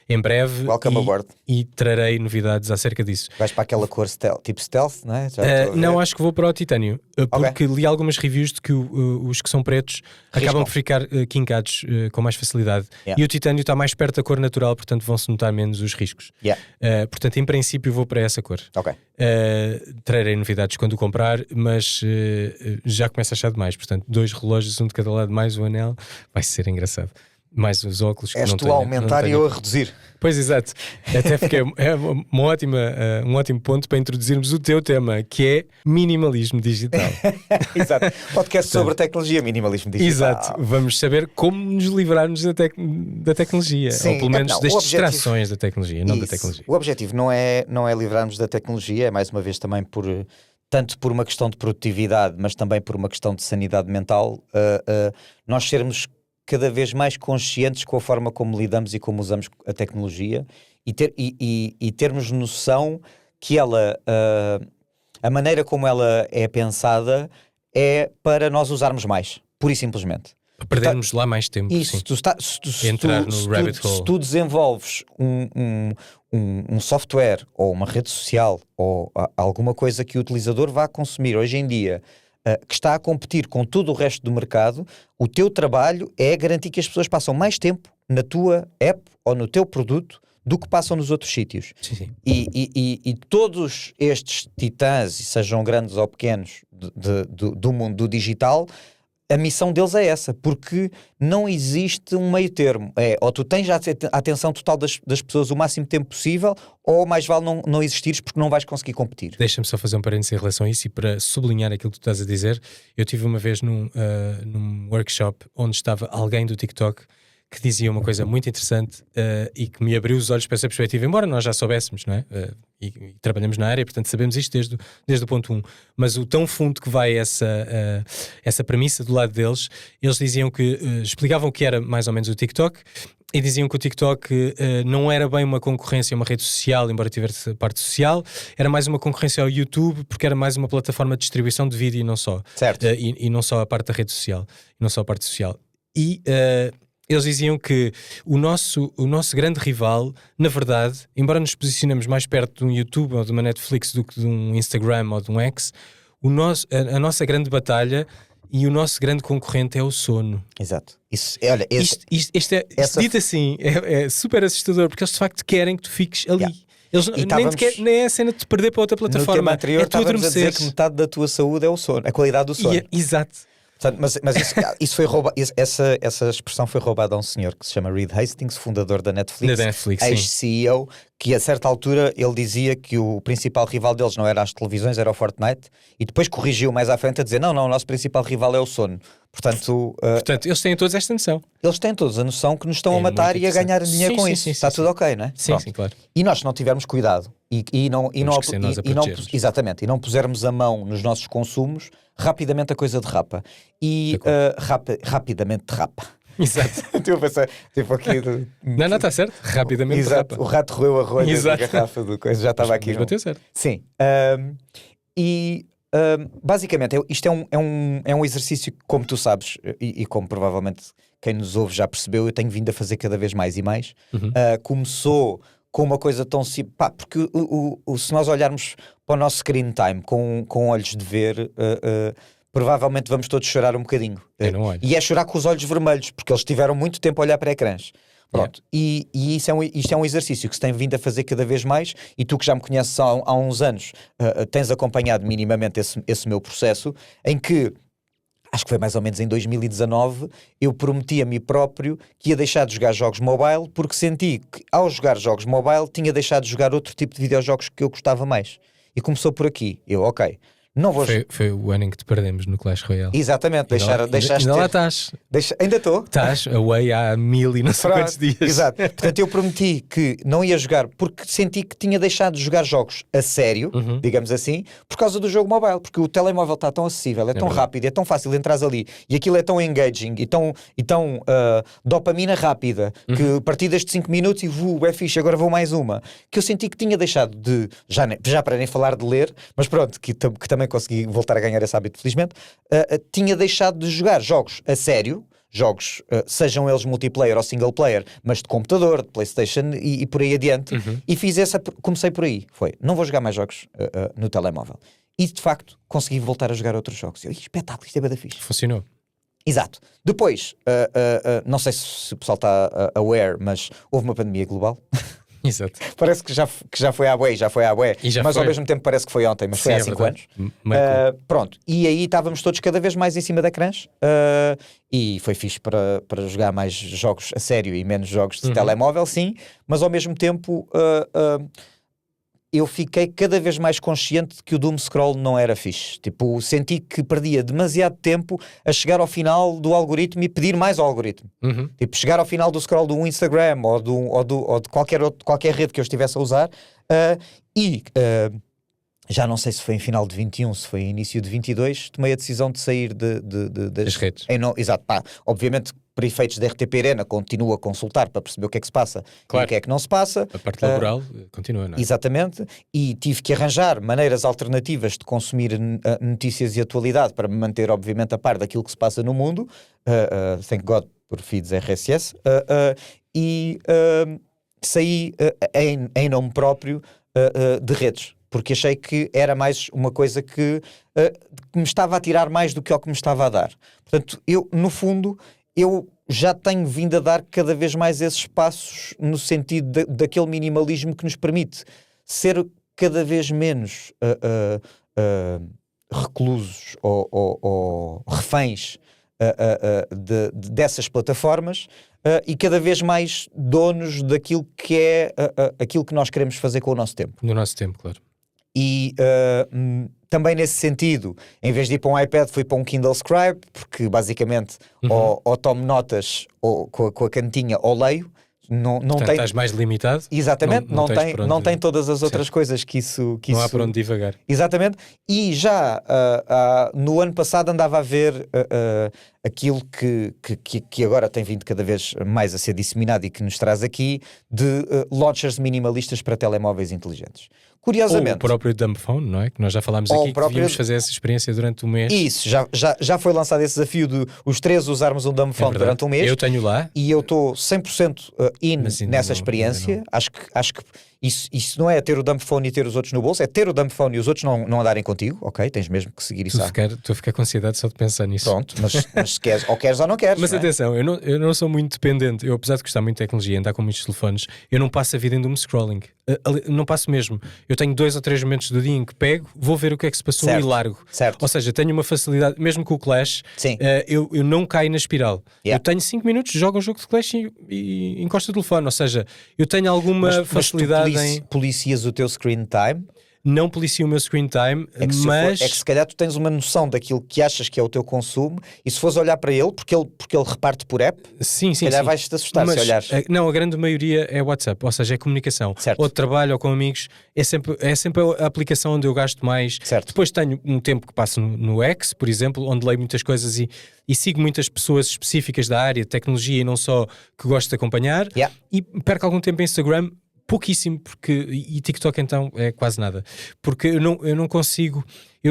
em breve. Welcome aboard. E trarei novidades acerca disso. Vais para aquela cor tipo stealth, não é? Não, acho que vou para o titânio, porque li algumas reviews de que os que são pretos acabam por ficar quincados com mais facilidade. E o titânio está mais perto da cor natural, portanto vão-se notar menos os riscos. Portanto, em princípio vou para essa cor. Trarei novidades quando o comprar, mas já começa a achar demais. Portanto, 2 relógios, um de cada lado, mais o anel, vai ser engraçado. Mais os óculos que és não tu a aumentar e eu a reduzir. Pois, exato. Até porque é um ótimo ponto para introduzirmos o teu tema, que é minimalismo digital. Exato. Podcast sobre tecnologia, minimalismo digital. Exato. Vamos saber como nos livrarmos da tecnologia. Sim, ou pelo menos das distrações da tecnologia, não da tecnologia. O objetivo não é livrarmos da tecnologia, é mais uma vez também tanto por uma questão de produtividade, mas também por uma questão de sanidade mental, nós sermos cada vez mais conscientes com a forma como lidamos e como usamos a tecnologia e termos noção que ela, a maneira como ela é pensada é para nós usarmos mais, pura e simplesmente. Para perdermos lá mais tempo. Isso, se tu desenvolves um software ou uma rede social ou alguma coisa que o utilizador vá consumir hoje em dia, que está a competir com todo o resto do mercado, o teu trabalho é garantir que as pessoas passam mais tempo na tua app ou no teu produto do que passam nos outros sítios. Sim. E todos estes titãs, sejam grandes ou pequenos, do mundo do digital, a missão deles é essa, porque não existe um meio termo. Ou tu tens a atenção total das pessoas o máximo tempo possível, ou mais vale não existires porque não vais conseguir competir. Deixa-me só fazer um parênteses em relação a isso e para sublinhar aquilo que tu estás a dizer. Eu tive uma vez num workshop onde estava alguém do TikTok que dizia uma coisa muito interessante e que me abriu os olhos para essa perspectiva, embora nós já soubéssemos, não é? E trabalhamos na área, portanto sabemos isto desde o ponto 1, mas o tão fundo que vai essa premissa do lado deles, eles diziam que, explicavam o que era mais ou menos o TikTok e diziam que o TikTok não era bem uma concorrência a uma rede social, embora tivesse parte social, era mais uma concorrência ao YouTube, porque era mais uma plataforma de distribuição de vídeo e não só. Certo. E não só a parte da rede social, e não só a parte social. E eles diziam que o nosso grande rival, na verdade, embora nos posicionemos mais perto de um YouTube ou de uma Netflix do que de um Instagram ou de um X, a nossa grande batalha e o nosso grande concorrente é o sono. Exato. Olha, dito assim, é super assustador, porque eles de facto querem que tu fiques ali. Eles nem é a cena de te perder para outra plataforma. No tema anterior, é tu estávamos a dizer que metade da tua saúde é o sono, a qualidade do sono. Exato. Portanto, mas isso foi roubado. Essa expressão foi roubada a um senhor que se chama Reed Hastings, fundador da Netflix, ex-CEO, que a certa altura ele dizia que o principal rival deles não era as televisões, era o Fortnite, e depois corrigiu mais à frente a dizer não, o nosso principal rival é o sono. Portanto, eles têm todos esta noção. Eles têm todos a noção que nos estão a matar e a ganhar dinheiro com isso. Está tudo ok, não é? Sim, claro. E nós, se não tivermos cuidado e não pusermos a mão nos nossos consumos, rapidamente a coisa derrapa. E rapidamente derrapa. Exato. Estou a pensar, tipo aqui. Não, está certo. Rapidamente derrapa. O rato roeu a rolha da garrafa do coisa. Já estava aqui. Mas bateu certo. Sim. Basicamente, isto é um exercício que, como tu sabes, e como provavelmente quem nos ouve já percebeu, eu tenho vindo a fazer cada vez mais e mais. Começou com uma coisa tão simples, porque se nós olharmos para o nosso screen time com olhos de ver, provavelmente vamos todos chorar um bocadinho. E é chorar com os olhos vermelhos, porque eles tiveram muito tempo a olhar para ecrãs. Pronto. E isto é um exercício que se tem vindo a fazer cada vez mais, e tu que já me conheces há uns anos tens acompanhado minimamente esse meu processo, em que acho que foi mais ou menos em 2019, eu prometi a mim próprio que ia deixar de jogar jogos mobile, porque senti que ao jogar jogos mobile tinha deixado de jogar outro tipo de videojogos que eu gostava mais. E começou por aqui. Não vou... Foi o ano em que te perdemos no Clash Royale. Exatamente, deixaste lá estás. Ainda estou. Estás away há 1000 e não sei quantos dias. Exato. Portanto, eu prometi que não ia jogar, porque senti que tinha deixado de jogar jogos a sério, digamos assim, por causa do jogo mobile, porque o telemóvel está tão acessível, é tão rápido, é tão fácil entrar ali, e aquilo é tão engaging e tão dopamina rápida, que partidas de 5 minutos e é fixe, agora vou mais uma, que eu senti que tinha deixado de, já para nem falar de ler, mas pronto, que também consegui voltar a ganhar esse hábito, felizmente, tinha deixado de jogar jogos a sério, jogos, sejam eles multiplayer ou single player, mas de computador, de PlayStation e por aí adiante. E comecei por aí. Não vou jogar mais jogos no telemóvel. E de facto consegui voltar a jogar outros jogos. Espetáculo, isto é bada fixe. Funcionou. Exato. Depois, não sei se o pessoal está aware, mas houve uma pandemia global. Exato. Parece que já foi à bué, mas ao mesmo tempo parece que foi ontem, mas foi há 5 anos. Pronto, e aí estávamos todos cada vez mais em cima da crunch, e foi fixe para jogar mais jogos a sério e menos jogos de telemóvel, sim, mas ao mesmo tempo eu fiquei cada vez mais consciente de que o Doom Scroll não era fixe. Tipo, senti que perdia demasiado tempo a chegar ao final do algoritmo e pedir mais ao algoritmo. Tipo, chegar ao final do scroll do Instagram ou de qualquer rede que eu estivesse a usar já não sei se foi em final de 21, se foi em início de 22, tomei a decisão de sair das redes. Exato, pá, obviamente para efeitos da RTP Arena continuo a consultar para perceber o que é que se passa e o que é que não se passa. A parte laboral continua, não é? Exatamente, e tive que arranjar maneiras alternativas de consumir notícias e atualidade para me manter obviamente a par daquilo que se passa no mundo, thank God por feeds RSS, e saí em nome próprio de redes, porque achei que era mais uma coisa que me estava a tirar mais do que ao que me estava a dar. Portanto, no fundo, eu já tenho vindo a dar cada vez mais esses passos no sentido daquele minimalismo que nos permite ser cada vez menos reclusos ou reféns dessas plataformas e cada vez mais donos daquilo que é aquilo que nós queremos fazer com o nosso tempo. No nosso tempo, claro. E também nesse sentido, em vez de ir para um iPad, fui para um Kindle Scribe, porque basicamente ou tomo notas com a cantinha ou leio. Portanto, estás mais limitado. Exatamente, não tem todas as outras coisas que isso... Não há para onde divagar. Exatamente, e já no ano passado andava a ver aquilo que agora tem vindo cada vez mais a ser disseminado e que nos traz aqui, de launchers minimalistas para telemóveis inteligentes. Curiosamente... Ou o próprio Dumb Phone, não é? Que nós já falámos aqui, que devíamos fazer essa experiência durante um mês. Isso, já foi lançado esse desafio de os três usarmos um Dumb Phone durante um mês. Eu tenho lá. E eu estou 100% nessa experiência. Acho que isso não é ter o Dumb Phone e ter os outros no bolso, é ter o Dumb Phone e os outros não andarem contigo, ok? Tens mesmo que seguir isso. Estou a ficar com ansiedade só de pensar nisso. Pronto, mas se queres, ou queres ou não queres. Mas não é? Atenção, eu não sou muito dependente. Eu, apesar de gostar muito de tecnologia, andar com muitos telefones, eu não passo a vida em doom scrolling. Não passo mesmo. Eu tenho 2 ou 3 momentos do dia em que pego, vou ver o que é que se passou e largo. Certo. Ou seja, tenho uma facilidade, mesmo com o Clash, eu não caio na espiral. Eu tenho 5 minutos, jogo um jogo de Clash e encosto o telefone. Ou seja, eu tenho alguma facilidade em... Policias o teu screen time? Não policio o meu screen time, mas... É que se calhar tu tens uma noção daquilo que achas que é o teu consumo, e se fores olhar para ele, porque ele reparte por app, se calhar vais-te assustar se olhares. Não, a grande maioria é WhatsApp, ou seja, é comunicação. Certo. Ou de trabalho ou com amigos, é sempre a aplicação onde eu gasto mais. Certo. Depois tenho um tempo que passo no X, por exemplo, onde leio muitas coisas e sigo muitas pessoas específicas da área de tecnologia e não só que gosto de acompanhar. E perco algum tempo em Instagram, pouquíssimo, e TikTok então é quase nada, porque eu não consigo,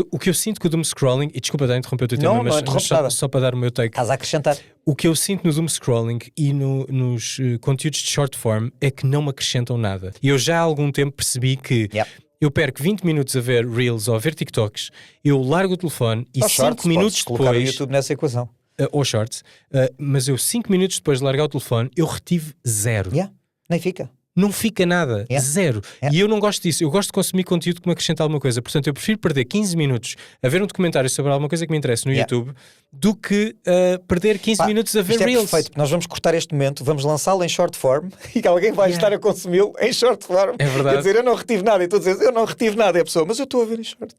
o que eu sinto com o doom scrolling, e desculpa de interromper o teu tema, mas só para dar o meu take, estás a acrescentar. O que eu sinto no doom scrolling e nos conteúdos de short form é que não me acrescentam nada, e eu já há algum tempo percebi que eu perco 20 minutos a ver Reels ou a ver TikToks, eu largo o telefone e 5 minutos depois... colocar o YouTube nessa equação. Ou Shorts, mas eu 5 minutos depois de largar o telefone, eu retive 0. Nem fica. Não fica nada, 0. E eu não gosto disso, eu gosto de consumir conteúdo que me acrescenta alguma coisa. Portanto, eu prefiro perder 15 minutos a ver um documentário sobre alguma coisa que me interessa no YouTube do que perder 15 minutos a ver isto Reels. É perfeito, nós vamos cortar este momento, vamos lançá-lo em short form e alguém vai estar a consumi-lo em short form. É verdade. Quer dizer, eu não retive nada, e tu dizes, eu não retive nada, é a pessoa, mas eu estou a ver em short.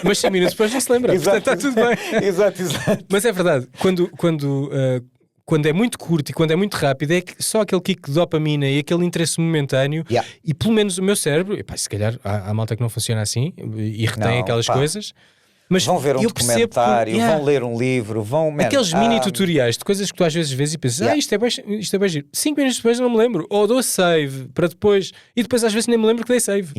Mas 100 minutos depois não se lembra. Exato. Portanto, está tudo bem. Exato. Mas é verdade, quando é muito curto e quando é muito rápido, é só aquele kick de dopamina e aquele interesse momentâneo, e pelo menos o meu cérebro, se calhar há malta que não funciona assim e retém aquelas coisas. Mas vão ver um documentário, vão ler um livro, vão... Aqueles mini tutoriais de coisas que tu às vezes vês e pensas, isto é bem giro. 5 minutos depois não me lembro. Ou dou save para depois. E depois às vezes nem me lembro que dei save.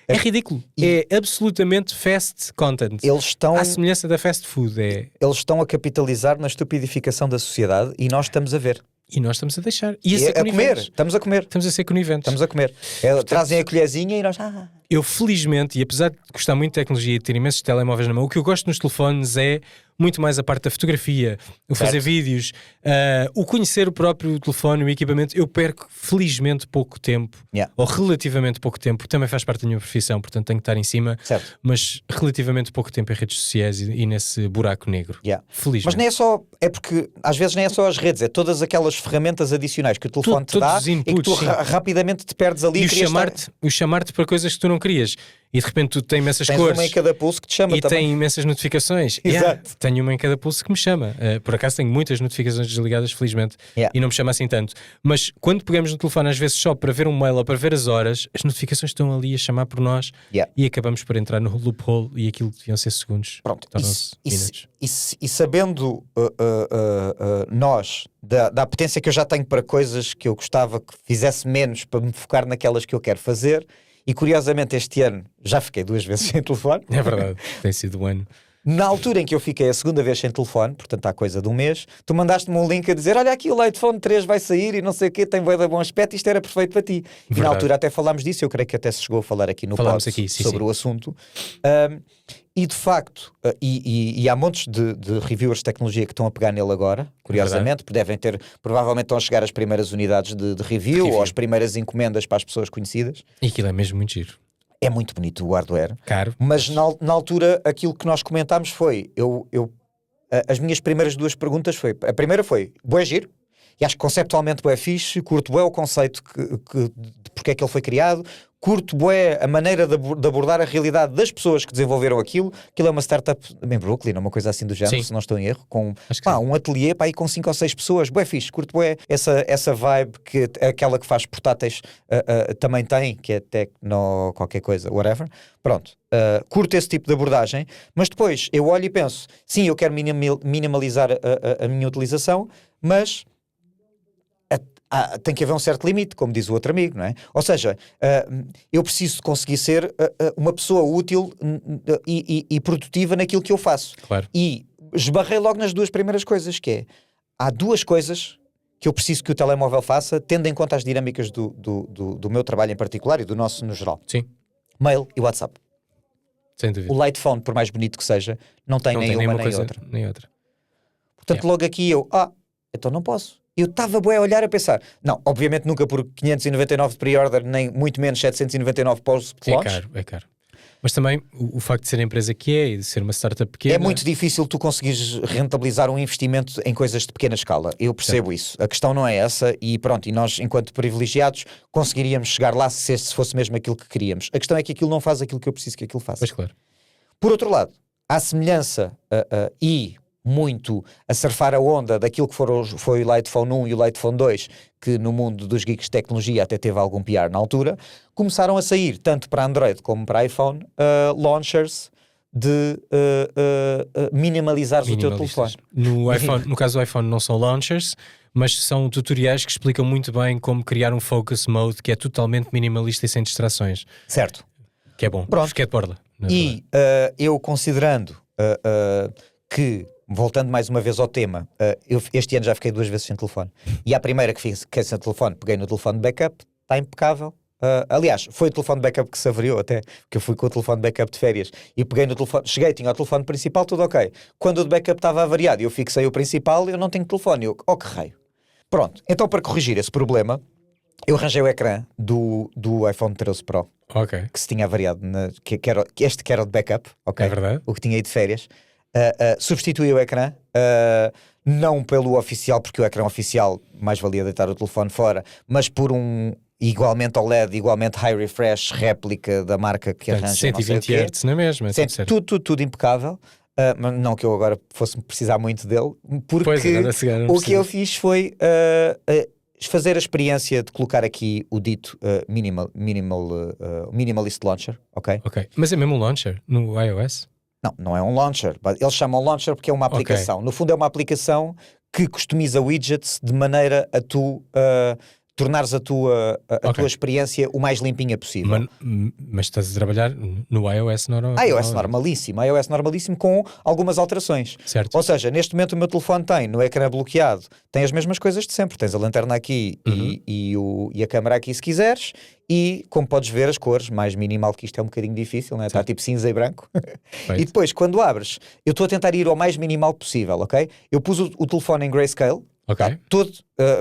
É ridículo. É absolutamente fast content. Eles estão... À semelhança da fast food. Eles estão a capitalizar na estupidificação da sociedade e nós estamos a ver. E nós estamos a deixar. A comer. Estamos a comer. Estamos a ser coniventes. Estamos a comer. Portanto, trazem a colherzinha e nós... Eu felizmente, e apesar de gostar muito de tecnologia e de ter imensos telemóveis na mão, o que eu gosto nos telefones é muito mais a parte da fotografia, o fazer vídeos, o conhecer o próprio telefone, o equipamento. Eu perco felizmente pouco tempo, ou relativamente pouco tempo, também faz parte da minha profissão, portanto tenho que estar em cima, mas relativamente pouco tempo em redes sociais e nesse buraco negro. Felizmente. Mas nem é só, é porque às vezes nem é só as redes, é todas aquelas ferramentas adicionais que o telefone te dá inputs, e que tu rapidamente te perdes ali. E chamar-te para coisas que tu não querias. E de repente tu tens imensas cores. Tens uma em cada pulso que te chama e também. Tem imensas notificações. Exato. Tenho uma em cada pulso que me chama. Por acaso tenho muitas notificações desligadas, felizmente, e não me chama assim tanto. Mas quando pegamos no telefone, às vezes só para ver um mail ou para ver as horas, as notificações estão ali a chamar por nós e acabamos por entrar no loophole e aquilo deviam ser segundos. Pronto. Minutos. E sabendo nós da potência que eu já tenho para coisas que eu gostava que fizesse menos para me focar naquelas que eu quero fazer. E curiosamente este ano já fiquei 2 vezes sem telefone. É verdade, tem sido um ano. Na altura em que eu fiquei a segunda vez sem telefone, portanto há coisa de um mês, tu mandaste-me um link a dizer, olha aqui o Lightphone 3 vai sair e não sei o quê, tem bué de bom aspecto, isto era perfeito para ti. Verdade. E na altura até falámos disso, eu creio que até se chegou a falar aqui no pod sobre o assunto. E de facto, e há montes de reviewers de tecnologia que estão a pegar nele agora, curiosamente, porque provavelmente estão a chegar as primeiras unidades de review ou as primeiras encomendas para as pessoas conhecidas. E aquilo é mesmo muito giro. É muito bonito o hardware. Caro. Mas na altura aquilo que nós comentámos foi, as minhas primeiras 2 perguntas foi, a primeira foi, bué giro, e acho que conceptualmente bué fixe, curto bué o conceito de porque é que ele foi criado, curto bué a maneira de abordar a realidade das pessoas que desenvolveram aquilo é uma startup em Brooklyn, uma coisa assim do género, se não estou em erro, com um ateliê aí com 5 ou 6 pessoas, bué fixe, curto bué essa vibe que aquela que faz portáteis também tem, que é Tecno qualquer coisa, whatever, pronto, curto esse tipo de abordagem, mas depois eu olho e penso, sim, eu quero minimalizar a minha utilização, mas tem que haver um certo limite, como diz o outro amigo, não é? Ou seja, eu preciso conseguir ser uma pessoa útil e produtiva naquilo que eu faço. Claro. E esbarrei logo nas 2 primeiras coisas, que é, há 2 coisas que eu preciso que o telemóvel faça, tendo em conta as dinâmicas do meu trabalho em particular e do nosso no geral. Sim. Mail e WhatsApp. Sem dúvida. O Lightphone, por mais bonito que seja, não tem nem uma nem outra. Portanto, logo aqui então não posso. Eu estava bué a olhar a pensar, não, obviamente nunca por 599 de pre-order, nem muito menos 799 pós-launch. É caro. Mas também o facto de ser a empresa que é e de ser uma startup pequena... É muito difícil tu conseguires rentabilizar um investimento em coisas de pequena escala. Eu percebo isso. A questão não é essa e pronto, e nós, enquanto privilegiados, conseguiríamos chegar lá se fosse mesmo aquilo que queríamos. A questão é que aquilo não faz aquilo que eu preciso que aquilo faça. Pois claro. Por outro lado, há semelhança e muito a surfar a onda daquilo que foi o Lightphone 1 e o Lightphone 2, que no mundo dos geeks de tecnologia até teve algum PR na altura, começaram a sair, tanto para Android como para iPhone, launchers de minimalizares o teu telefone. No caso do iPhone não são launchers, mas são tutoriais que explicam muito bem como criar um focus mode que é totalmente minimalista e sem distrações. Certo. Que é bom. Pronto. Que é de borla. E eu considerando que, voltando mais uma vez ao tema, eu este ano já fiquei 2 vezes sem telefone. E a primeira que fiquei sem telefone, peguei no telefone de backup, está impecável. Aliás, foi o telefone de backup que se avariou até, porque eu fui com o telefone de backup de férias e peguei no telefone, cheguei, tinha o telefone principal, tudo ok. Quando o de backup estava avariado e eu fixei o principal, eu não tenho telefone. Eu, que raio. Pronto, então para corrigir esse problema, eu arranjei o ecrã do iPhone 13 Pro. Ok. Que se tinha avariado, este que era o de backup, ok? É verdade. O que tinha ido de férias. Substituí o ecrã, não pelo oficial, porque o ecrã oficial mais valia deitar o telefone fora, mas por um igualmente OLED, igualmente high refresh, réplica da marca que arranja 120 Hz na mesma, tudo impecável. Não que eu agora fosse precisar muito dele, porque o que eu fiz foi fazer a experiência de colocar aqui o dito Minimalist Launcher, ok? Mas é mesmo um launcher no iOS? Não é um launcher. Eles chamam launcher porque é uma aplicação. Okay. No fundo é uma aplicação que customiza widgets de maneira a tu tornares a tua experiência o mais limpinha possível. Mas estás a trabalhar no iOS normal? iOS normalíssimo com algumas alterações. Certo. Ou seja, neste momento o meu telefone tem, no ecrã bloqueado, tem as mesmas coisas de sempre. Tens a lanterna aqui e a câmera aqui se quiseres. E, como podes ver, as cores, mais minimal que isto é um bocadinho difícil, né? Está tipo cinza e branco. E depois, quando abres, eu estou a tentar ir ao mais minimal possível, ok? Eu pus o telefone em grayscale. Okay. Tá, todo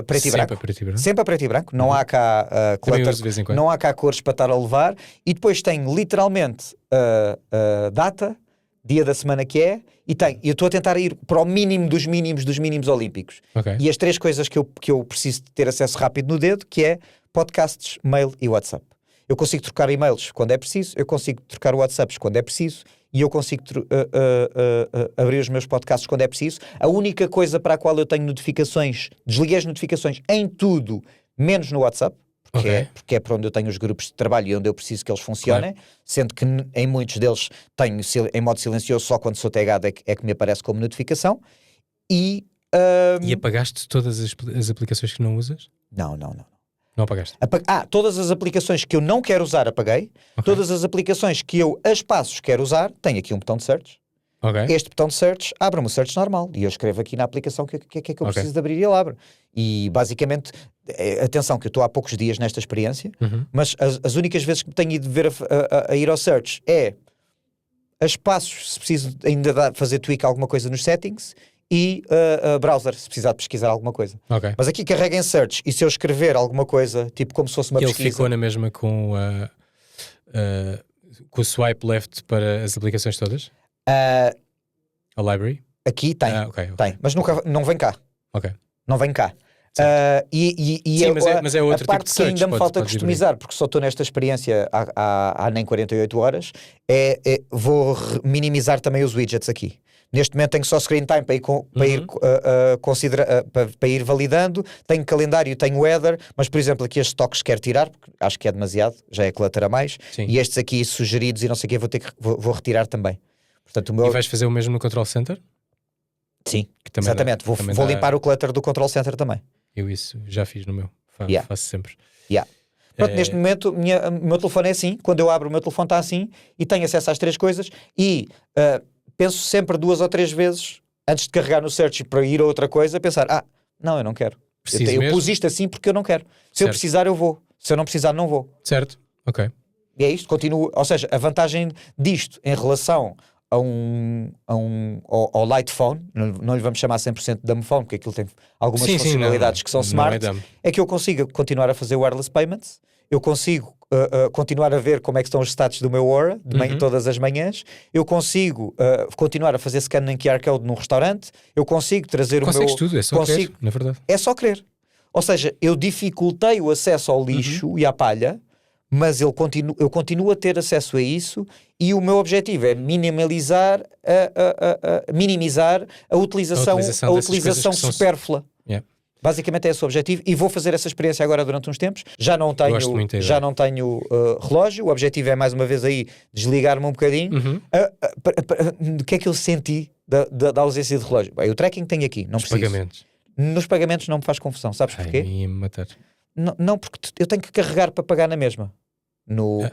preto e branco. Sempre a preto e branco. Não há cá clutter, não há cá cores para estar a levar. E depois tem literalmente data, dia da semana que é, e eu estou a tentar ir para o mínimo dos mínimos olímpicos. Okay. E as 3 coisas que eu preciso ter acesso rápido no dedo, que é podcasts, mail e WhatsApp. Eu consigo trocar e-mails quando é preciso, eu consigo trocar WhatsApps quando é preciso, e eu consigo abrir os meus podcasts quando é preciso. A única coisa para a qual eu tenho notificações, desliguei as notificações em tudo, menos no WhatsApp, porque é para onde eu tenho os grupos de trabalho e onde eu preciso que eles funcionem, sendo que em muitos deles tenho em modo silencioso, só quando sou tagado é que me aparece como notificação. E apagaste todas as aplicações que não usas? Não. Não apagaste? Todas as aplicações que eu não quero usar, apaguei. Okay. Todas as aplicações que eu, a espaços, quero usar, tenho aqui um botão de search. Okay. Este botão de search abre-me o search normal. E eu escrevo aqui na aplicação o que é que eu preciso de abrir e ele abre. E basicamente, atenção que eu estou há poucos dias nesta experiência, mas as únicas vezes que tenho ido ver a ir ao search é a espaços, se preciso ainda fazer tweak alguma coisa nos settings, e browser, se precisar de pesquisar alguma coisa. Okay. Mas aqui carrega em search, e se eu escrever alguma coisa, tipo como se fosse uma pesquisa... Ele ficou na mesma com o swipe left para as aplicações todas? A library? Aqui tem, tem, mas não vem cá. Okay. Não vem cá. Sim, mas é outro a parte tipo de search, que ainda me falta customizar, porque só estou nesta experiência há nem 48 horas, vou minimizar também os widgets aqui. Neste momento tenho só screen time para ir validando, tenho calendário, tenho weather, mas por exemplo aqui estes toques quero tirar, porque acho que é demasiado, já é clutter a mais. Sim. E estes aqui sugeridos e não sei o que vou retirar também. Portanto, E vais fazer o mesmo no Control Center? Sim, exatamente, vou limpar o clutter do Control Center também. Eu isso já fiz no meu, faço sempre. Pronto, neste momento o meu telefone é assim, quando eu abro o meu telefone está assim e tenho acesso às 3 coisas e penso sempre 2 ou 3 vezes antes de carregar no search para ir a outra coisa, pensar, não, eu não quero. Eu pus isto assim porque eu não quero. Se eu precisar eu vou, se eu não precisar não vou. Certo, ok. E é isto, continuo, ou seja, a vantagem disto em relação ao light phone, não lhe vamos chamar 100% de dumb phone, porque aquilo tem algumas funcionalidades que são smart, é que eu consigo continuar a fazer wireless payments, eu consigo continuar a ver como é que estão os status do meu Aura todas as manhãs, eu consigo continuar a fazer scan em QR Code num restaurante, eu consigo trazer Consegues tudo, é só querer, na verdade. É só querer. Ou seja, eu dificultei o acesso ao lixo e à palha, mas eu continuo a ter acesso a isso e o meu objetivo é minimizar a utilização supérflua. Yeah. Basicamente é esse o objetivo e vou fazer essa experiência agora durante uns tempos. Já não tenho relógio, o objetivo é mais uma vez aí desligar-me um bocadinho. O que é que eu senti da ausência de relógio? Bem, o tracking tem aqui, não preciso. Pagamentos. Nos pagamentos não me faz confusão, sabes porquê? Ia-me matar. Não, porque eu tenho que carregar para pagar na mesma.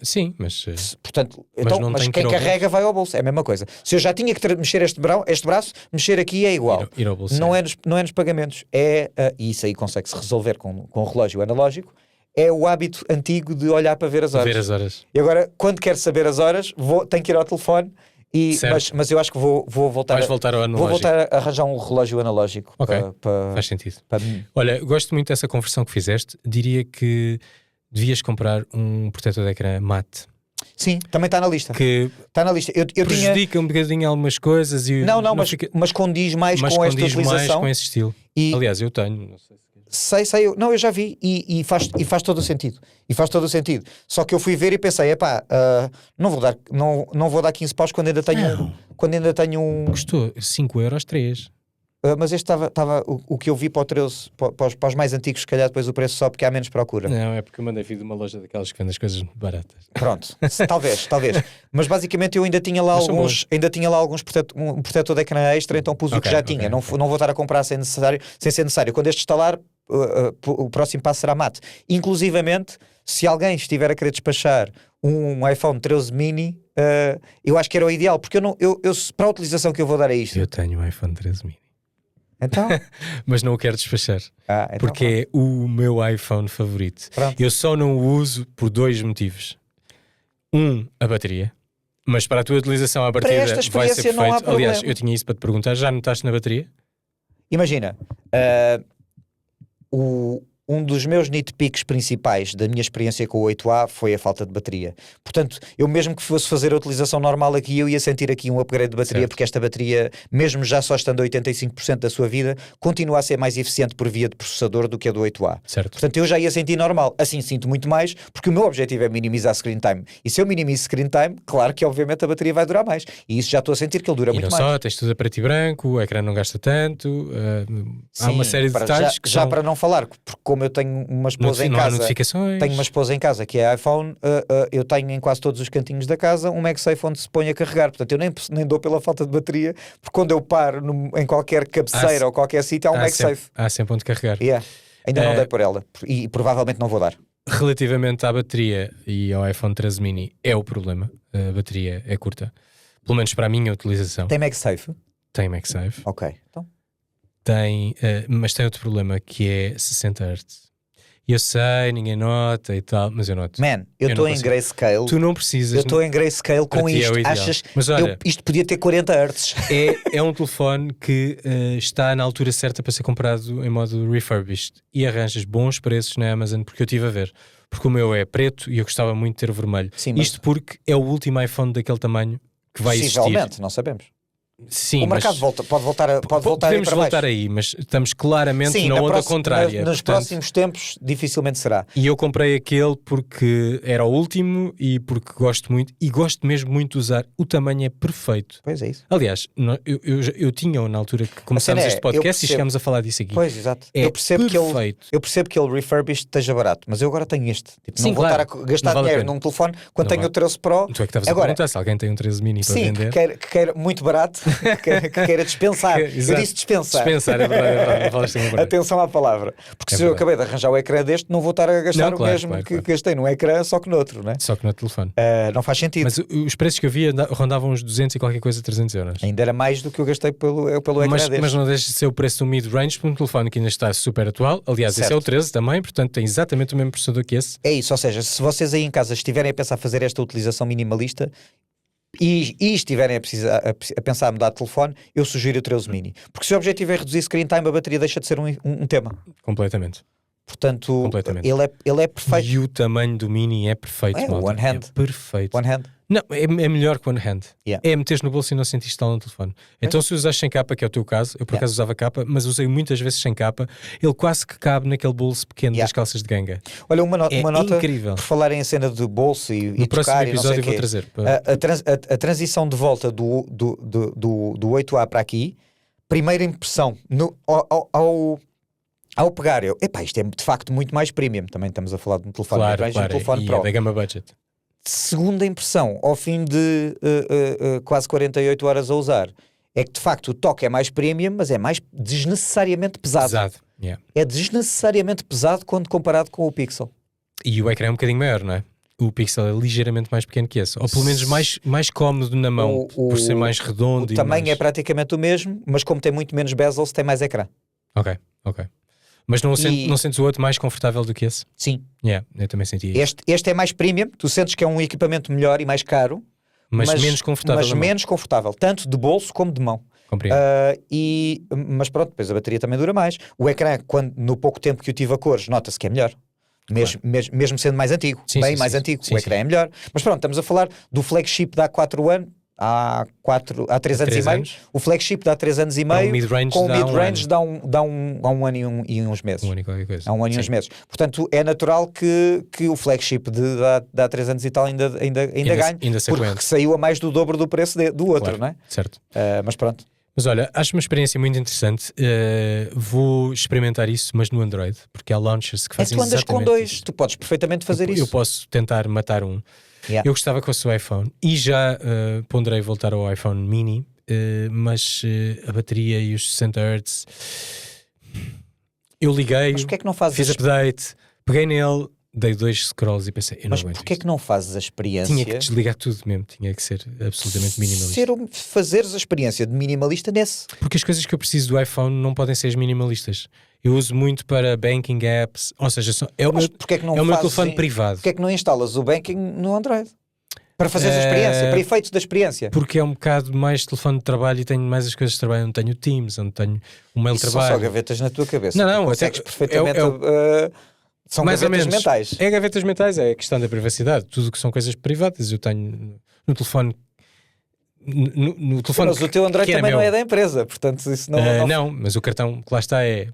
Sim, mas... Portanto, mas quem carrega vai ao bolso, é a mesma coisa. Se eu já tinha que mexer este braço, mexer aqui é igual. Ir ao bolso, não é nos pagamentos. E isso aí consegue-se resolver com o relógio analógico. É o hábito antigo de olhar para ver as horas. E agora, quando quero saber as horas, tenho que ir ao telefone. Mas eu acho que vou voltar. Vais voltar ao analógico. Vou voltar a arranjar um relógio analógico. Ok, faz sentido. Olha, gosto muito dessa conversão que fizeste. Diria que devias comprar um protetor de ecrã mate. Sim, também está na lista. Está na lista. Eu prejudica um bocadinho algumas coisas. Mas condiz mais com esta utilização. Mais com esse estilo. Aliás, eu tenho. Não sei se... Sei. Eu já vi e faz todo o sentido. Só que eu fui ver e pensei, não vou dar 15 paus quando ainda tenho um... Custou 5 euros 3. mas este estava o que eu vi para o 13, para os mais antigos, se calhar depois o preço sobe porque há menos procura. Não, é porque eu mandei vir de uma loja daquelas que vende as coisas baratas. Pronto, talvez. Mas basicamente eu ainda tinha lá alguns um protetor de ecrã extra, então pus o que já tinha. Não vou estar a comprar sem ser necessário. Quando este instalar, o próximo passo será mate. Inclusivamente, se alguém estiver a querer despachar um iPhone 13 mini, eu acho que era o ideal, porque eu para a utilização que eu vou dar a isto. Eu tenho um iPhone 13 mini. Então? Mas não o quero despachar. Então, porque é o meu iPhone favorito. Pronto. Eu só não o uso por 2 motivos. A bateria. Mas para a tua utilização a partida vai ser perfeito. Não há problema. Aliás, eu tinha isso para te perguntar. Já notaste na bateria? Imagina, um dos meus nitpicks principais da minha experiência com o 8A foi a falta de bateria. Portanto, eu mesmo que fosse fazer a utilização normal aqui, eu ia sentir aqui um upgrade de bateria, certo. Porque esta bateria, mesmo já só estando a 85% da sua vida, continua a ser mais eficiente por via de processador do que a do 8A. Certo. Portanto, eu já ia sentir normal. Assim sinto muito mais, porque o meu objetivo é minimizar screen time. E se eu minimizo screen time, claro que obviamente a bateria vai durar mais. E isso já estou a sentir que ele dura muito mais. E não só, tens tudo a preto e branco, o ecrã não gasta tanto, há uma série de detalhes que já para não falar, porque como eu tenho uma esposa em casa, tenho uma esposa em casa que é iPhone, eu tenho em quase todos os cantinhos da casa um MagSafe onde se põe a carregar, portanto eu nem dou pela falta de bateria, porque quando eu paro em qualquer cabeceira ou qualquer sítio há um MagSafe. Há sempre onde carregar. Ainda não dei por ela e provavelmente não vou dar. Relativamente à bateria e ao iPhone 13 mini é o problema, a bateria é curta, pelo menos para a minha utilização. Tem MagSafe? Tem MagSafe. Ok, então. Mas tem outro problema que é 60 Hz. Eu sei, ninguém nota e tal, mas eu noto. Man, eu estou em grayscale. Tu não precisas. Eu estou em grayscale com isto. Achas mas olha, isto podia ter 40 Hz? É um telefone que está na altura certa para ser comprado em modo refurbished e arranjas bons preços na Amazon, porque eu estive a ver. Porque o meu é preto e eu gostava muito de ter o vermelho. Sim, isto porque é o último iPhone daquele tamanho que vai existir. Possivelmente, não sabemos. Sim, o mercado pode voltar podemos voltar aí, mas estamos claramente na onda contrária. Nos próximos tempos dificilmente será. E eu comprei aquele porque era o último e porque gosto muito, e gosto mesmo muito de usar. O tamanho é perfeito. Pois é isso. Aliás, eu tinha na altura que começámos este podcast e chegámos a falar disso aqui. Pois, exato. É eu percebo que ele refurbished esteja barato, mas eu agora tenho este. Sim, não vou estar a gastar dinheiro num telefone quando tenho o 13 Pro. Tu é que estavas a perguntar se alguém tem um 13 mini para vender. Sim, que queira muito barato. que queira dispensar. Eu disse dispensar. Dispensar, é verdade. Atenção à palavra. Porque se eu acabei de arranjar o ecrã deste, não vou estar a gastar o mesmo que gastei num ecrã, só que noutro, não é? Só que no telefone. Não faz sentido. Mas os preços que eu via rondavam uns 200 e qualquer coisa, 300 euros. Ainda era mais do que eu gastei pelo ecrã deste. Mas não deixa de ser o preço do mid-range para um telefone que ainda está super atual. Aliás, certo. Esse é o 13 também, portanto tem exatamente o mesmo processador que esse. É isso, ou seja, se vocês aí em casa estiverem a pensar fazer esta utilização minimalista e estiverem a pensar a mudar de telefone, eu sugiro o 13 mini. Porque se o objetivo é reduzir screen time, a bateria deixa de ser um tema. Completamente. Portanto, ele é perfeito. E o tamanho do mini é perfeito. One hand. É perfeito. One hand. Não, é melhor que one hand. Yeah. É meteres no bolso e não sentires tal no telefone. Então se usas sem capa, que é o teu caso, eu por acaso usava capa, mas usei muitas vezes sem capa, ele quase que cabe naquele bolso pequeno das calças de ganga. Olha, uma nota incrível. Por falarem em cena de bolso no próximo episódio vou trazer. A transição de volta do 8A para aqui, primeira impressão, ao pegar, isto é de facto muito mais premium. Também estamos a falar de um telefone de um telefone Pro. É da gama budget. Segunda impressão, ao fim de quase 48 horas a usar, é que de facto o toque é mais premium, mas é mais desnecessariamente pesado. É desnecessariamente pesado quando comparado com o Pixel. E o ecrã é um bocadinho maior, não é? O Pixel é ligeiramente mais pequeno que esse, ou pelo menos mais cómodo na mão, por ser mais redondo. O tamanho é praticamente o mesmo, mas como tem muito menos bezels, tem mais ecrã. Ok. Mas não sentes o outro mais confortável do que esse? Sim. Eu também senti isso. Este é mais premium, tu sentes que é um equipamento melhor e mais caro, mas menos confortável. Mas menos confortável, tanto de bolso como de mão. Compreendo. Mas pronto, depois a bateria também dura mais. O ecrã, no pouco tempo que eu tive a cores, nota-se que é melhor. Mesmo sendo mais antigo, mais antigo, o ecrã é melhor. Mas pronto, estamos a falar do flagship de há 4 anos. Há 3 anos e meio. O flagship dá 3 anos e meio. Com o mid-range dá um ano e uns meses. Um ano e qualquer coisa. Há um ano e uns meses. Portanto, é natural que o flagship de há 3 anos e tal ainda ganhe. Porque saiu a mais do dobro do preço do outro, claro, não é? Certo. Mas pronto. Mas olha, acho uma experiência muito interessante. Vou experimentar isso, mas no Android, porque há launchers que fazem tu andas com dois, isso. tu podes perfeitamente fazer isso. Eu posso tentar matar um. Yeah. Eu gostava que fosse o iPhone e já ponderei voltar ao iPhone mini, mas a bateria e os 60 Hz. Eu liguei, Mas porquê é que não fazes fiz update, peguei nele, dei 2 scrolls e pensei, eu não Mas aguento porquê é que não fazes a experiência? Tinha que desligar tudo mesmo, tinha que ser absolutamente minimalista. Fazeres a experiência de minimalista nesse. Porque as coisas que eu preciso do iPhone não podem ser as minimalistas. Eu uso muito para banking apps, ou seja, é o meu telefone privado. Porquê é que não instalas o banking no Android? Para fazeres a experiência, para efeitos da experiência. Porque é um bocado mais telefone de trabalho e tenho mais as coisas de trabalho. Não tenho Teams, não tenho o mail de trabalho. São só gavetas na tua cabeça. Não, consegues perfeitamente. São mais gavetas mentais. É gavetas mentais, é a questão da privacidade. Tudo que são coisas privadas eu tenho no telefone. No telefone. Mas o teu Android também não é da empresa, portanto isso não. Não, mas o cartão que lá está é.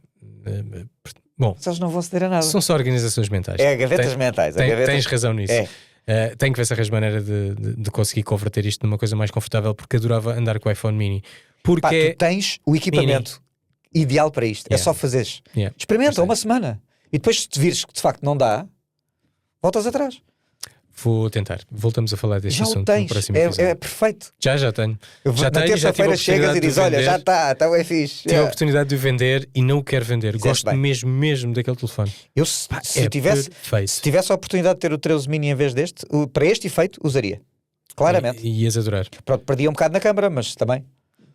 Bom, eles não vão ceder a nada. São só organizações mentais. É gavetas mentais. Tens razão nisso. Tenho que ver se arranjo maneira de conseguir converter isto numa coisa mais confortável, porque adorava andar com o iPhone mini. Porque tu tens o equipamento ideal para isto. É só fazeres. Experimenta uma semana. E depois, se te vires que de facto não dá, voltas atrás. Vou tentar. Voltamos a falar deste assunto no próximo episódio. É perfeito. Já tenho. Na terça-feira chegas e dizes, olha, já está, então é fixe. Tive a oportunidade de o vender e não o quero vender. Gosto mesmo daquele telefone. Eu, se tivesse a oportunidade de ter o 13 mini em vez deste, para este efeito, usaria. Claramente. E ias adorar. Pronto, perdia um bocado na câmara, mas também.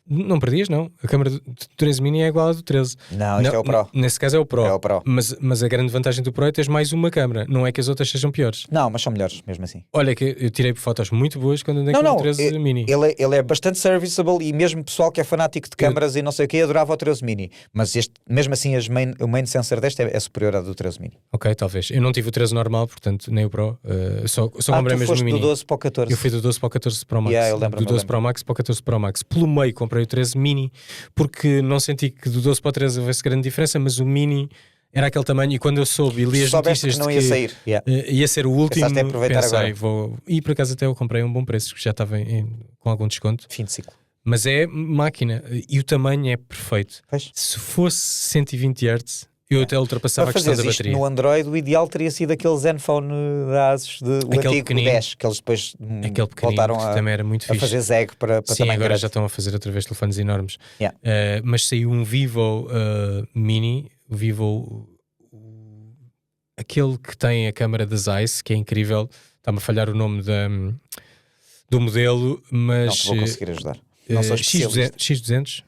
Não perdias, não. A câmara do 13 mini é igual à do 13. Não, isto é o Pro. Nesse caso é o Pro. É o Pro. Mas a grande vantagem do Pro é teres mais uma câmara. Não é que as outras sejam piores. Não, mas são melhores, mesmo assim. Olha, que eu tirei fotos muito boas quando andei com o 13 mini. Ele é bastante serviceable e mesmo pessoal que é fanático de câmaras e não sei o que adorava o 13 mini. Mas mesmo assim o main sensor deste é superior ao do 13 mini. Ok, talvez. Eu não tive o 13 normal, portanto, nem o Pro. Só comprei mesmo o mini. Do 12 para o 14. Eu fui do 12 para o 14 Pro Max. Eu lembro, do 12 Pro Max para o 14 Pro Max. Pelo meio comprei o 13 mini, porque não senti que do 12 para o 13 houvesse grande diferença, mas o mini era aquele tamanho e quando eu soube e li as notícias que não ia sair, ia ser o último, pensei, e por acaso até eu comprei a um bom preço, que já estava com algum desconto. Fim de ciclo. Mas é máquina e o tamanho é perfeito. Pois. Se fosse 120 Hz, eu até ultrapassava a questão da bateria. No Android, o ideal teria sido aquele Zenfone da Asus, o antigo 10, que eles depois voltaram era muito a fazer zeg para sim, também agora grande. já estão a fazer outra vez telefones enormes. Mas saiu um Vivo Mini, o Vivo, aquele que tem a câmara da Zeiss, que é incrível. Está-me a falhar o nome do modelo, mas... Não te vou conseguir ajudar. Não sou X200,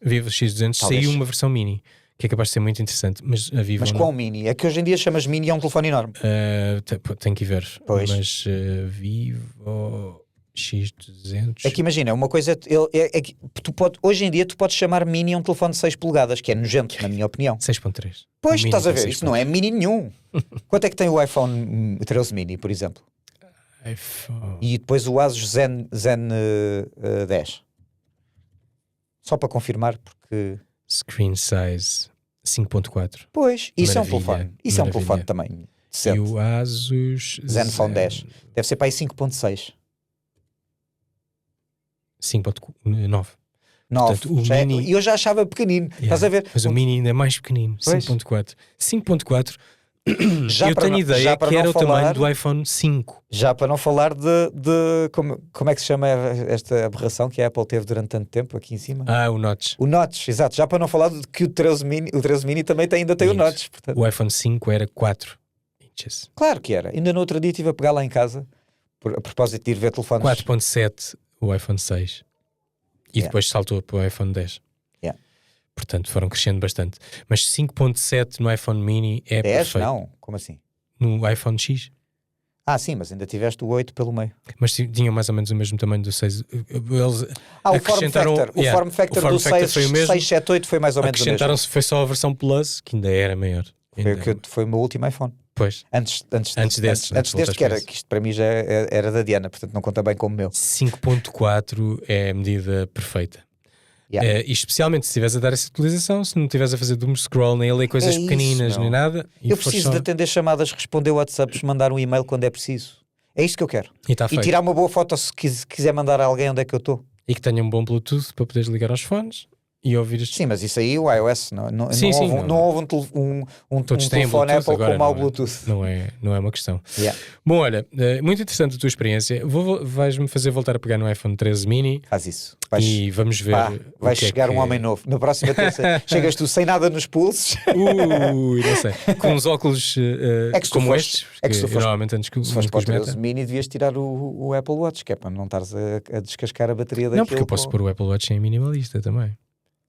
Vivo X200, saiu uma versão mini, que é capaz de ser muito interessante, mas a Vivo... Mas qual mini? É que hoje em dia chamas mini e é um telefone enorme. Tenho que ir ver. Pois. Mas Vivo X200... É que imagina, uma coisa... hoje em dia tu podes chamar mini a um telefone de 6 polegadas, que é nojento, na minha opinião. 6.3. Pois, estás a ver, isso não é mini nenhum. Quanto é que tem o iPhone 13 mini, por exemplo? iPhone... E depois o Asus Zen 10. Só para confirmar, porque... Screen size 5.4. Pois, isso é um telefone. Isso é um telefone também decente. E o Asus Zenfone 10. Deve ser para aí 5.6. 5.9. 9. Portanto, o mini... E eu já achava pequenino. Estás a ver? Mas o mini ainda é mais pequenino. 5.4. 5.4. Eu tenho ideia que era o tamanho do iPhone 5. Já para não falar de como é que se chama esta aberração que a Apple teve durante tanto tempo aqui em cima? O Notch. O Notch, exato. Já para não falar de que o 13 mini também ainda tem o Notch. Portanto. O iPhone 5 era 4 inches. Claro que era. Ainda no outro dia estive a pegar lá em casa, a propósito de ir ver telefones. 4.7 o iPhone 6. E depois saltou para o iPhone 10. Portanto, foram crescendo bastante. Mas 5.7 no iPhone mini é 10? Perfeito. Não, como assim? No iPhone X. Sim, mas ainda tiveste o 8 pelo meio. Mas tinham mais ou menos o mesmo tamanho do 6. Eles o form factor do 678 foi mais ou menos o mesmo. Acrescentaram-se, foi só a versão Plus, que ainda era maior. Foi o meu último iPhone. Pois. Antes deste que isto para mim já era da Diana, portanto não conta bem como o meu. 5.4 é a medida perfeita. E especialmente se estiveres a dar essa utilização, se não estiveres a fazer doom scroll, nem a ler coisas pequeninas, nem nada. Eu preciso de atender chamadas, responder WhatsApps, mandar um e-mail quando é preciso. É isto que eu quero. E tirar uma boa foto se quiser mandar a alguém onde é que eu estou. e que tenha um bom Bluetooth para poderes ligar aos fones e ouvir Sim, mas isso aí o iOS não houve um telefone Apple com mau Bluetooth. Não é uma questão. Yeah. Bom, olha, muito interessante a tua experiência. Vais-me fazer voltar a pegar no iPhone 13 mini. Faz isso. E vamos ver. Vai chegar um homem novo. Na próxima terça chegas tu sem nada nos pulsos. Não sei. Com uns óculos como estes. Normalmente antes que se fores para o 13 mini devias tirar o Apple Watch, que é para não estares a descascar a bateria daquilo. Não, porque eu posso pôr o Apple Watch em minimalista também.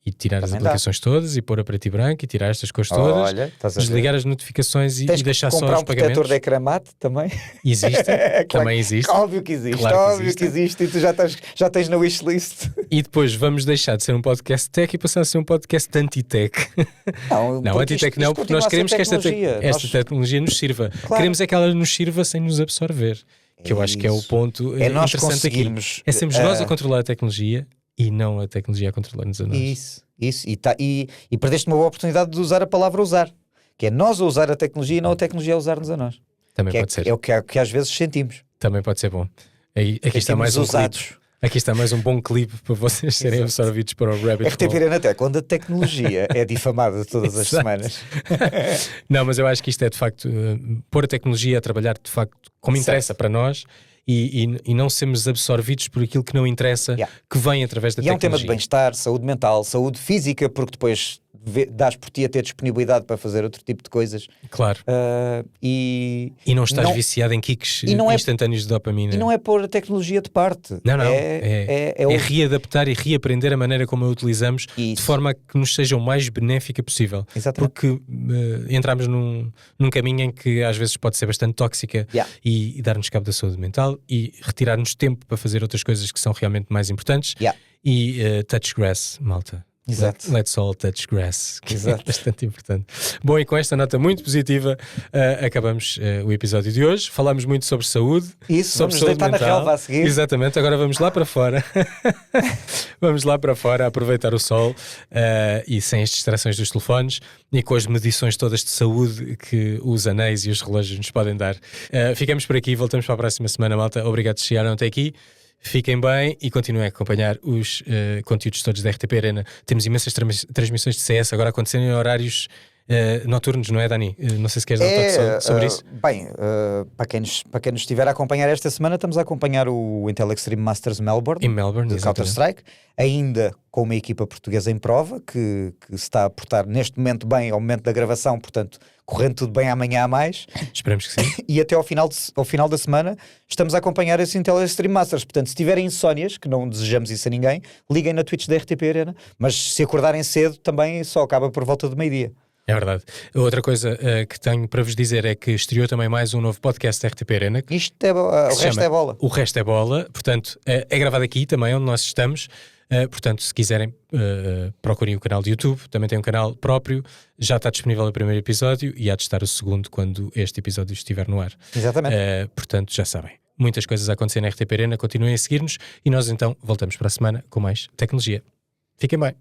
E tirar as aplicações todas e pôr a preto e branco e tirar estas cores todas. Olha, desligar as notificações e deixar só os pagamentos. Comprar um protetor de ecrã mate também. Existe, também existe. Óbvio que existe, claro que existe. E tu já tens na wishlist. E depois vamos deixar de ser um podcast tech e passar a ser um podcast anti-tech. Não, anti-tech não, porque nós queremos que esta tecnologia nos sirva. Claro. Queremos é que ela nos sirva sem nos absorver. Que eu acho que é o ponto interessante aqui. É sermos nós a controlar a tecnologia e não a tecnologia a controlar-nos a nós. Isso. E perdeste uma boa oportunidade de usar a palavra usar. Que é nós a usar a tecnologia e não a tecnologia a usar-nos a nós. Também pode ser. É o que às vezes sentimos. Também pode ser bom. Aqui está mais um clipe. Aqui está mais um bom clipe para vocês serem absorvidos para o Rabbit Hole. RTP Arena Tech, quando a tecnologia é difamada todas as semanas. Não, mas eu acho que isto é de facto pôr a tecnologia a trabalhar de facto como interessa para nós. E não sermos absorvidos por aquilo que não interessa, que vem através da tecnologia. E é um tema de bem-estar, saúde mental, saúde física, porque depois dás por ti a ter disponibilidade para fazer outro tipo de coisas. Claro. E não estás viciado em kicks instantâneos de dopamina. E não é pôr a tecnologia de parte. Não. É readaptar e reaprender a maneira como a utilizamos de forma a que nos seja o mais benéfica possível. Exatamente. Porque entramos num caminho em que às vezes pode ser bastante tóxica e dar-nos cabo da saúde mental e retirar-nos tempo para fazer outras coisas que são realmente mais importantes. E touch grass, malta. Exato. Let's all touch grass, que é bastante importante. Bom, e com esta nota muito positiva acabamos o episódio de hoje. Falámos muito sobre saúde, sobre saúde mental. Na relva a seguir. Exatamente, agora vamos lá para fora. Vamos lá para fora aproveitar o sol e sem as distrações dos telefones e com as medições todas de saúde que os anéis e os relógios nos podem dar. Ficamos por aqui, voltamos para a próxima semana, malta. Obrigado por chegaram até aqui. Fiquem bem e continuem a acompanhar os conteúdos todos da RTP Arena. Temos imensas transmissões de CS agora acontecendo em horários noturnos, não é, Dani? Não sei se queres dar um toque sobre isso. Bem, para quem nos estiver a acompanhar esta semana, estamos a acompanhar o Intel Extreme Masters Melbourne, em Melbourne, de Counter-Strike, ainda com uma equipa portuguesa em prova, que se está a portar neste momento bem, ao momento da gravação, portanto, correndo tudo bem amanhã a mais. Esperamos que sim. E até ao final da semana estamos a acompanhar esse Intel Extreme Masters. Portanto, se tiverem insónias, que não desejamos isso a ninguém, liguem na Twitch da RTP Arena. Mas se acordarem cedo, também só acaba por volta de meio-dia. É verdade. Outra coisa que tenho para vos dizer é que estreou também mais um novo podcast da RTP Arena. O resto é bola. O resto é bola. Portanto, é gravado aqui também, onde nós estamos. Portanto, se quiserem, procurem o canal de YouTube. Também tem um canal próprio. Já está disponível o primeiro episódio e há de estar o segundo quando este episódio estiver no ar. Exatamente. Portanto, já sabem. Muitas coisas a acontecer na RTP Arena. Continuem a seguir-nos e nós então voltamos para a semana com mais tecnologia. Fiquem bem.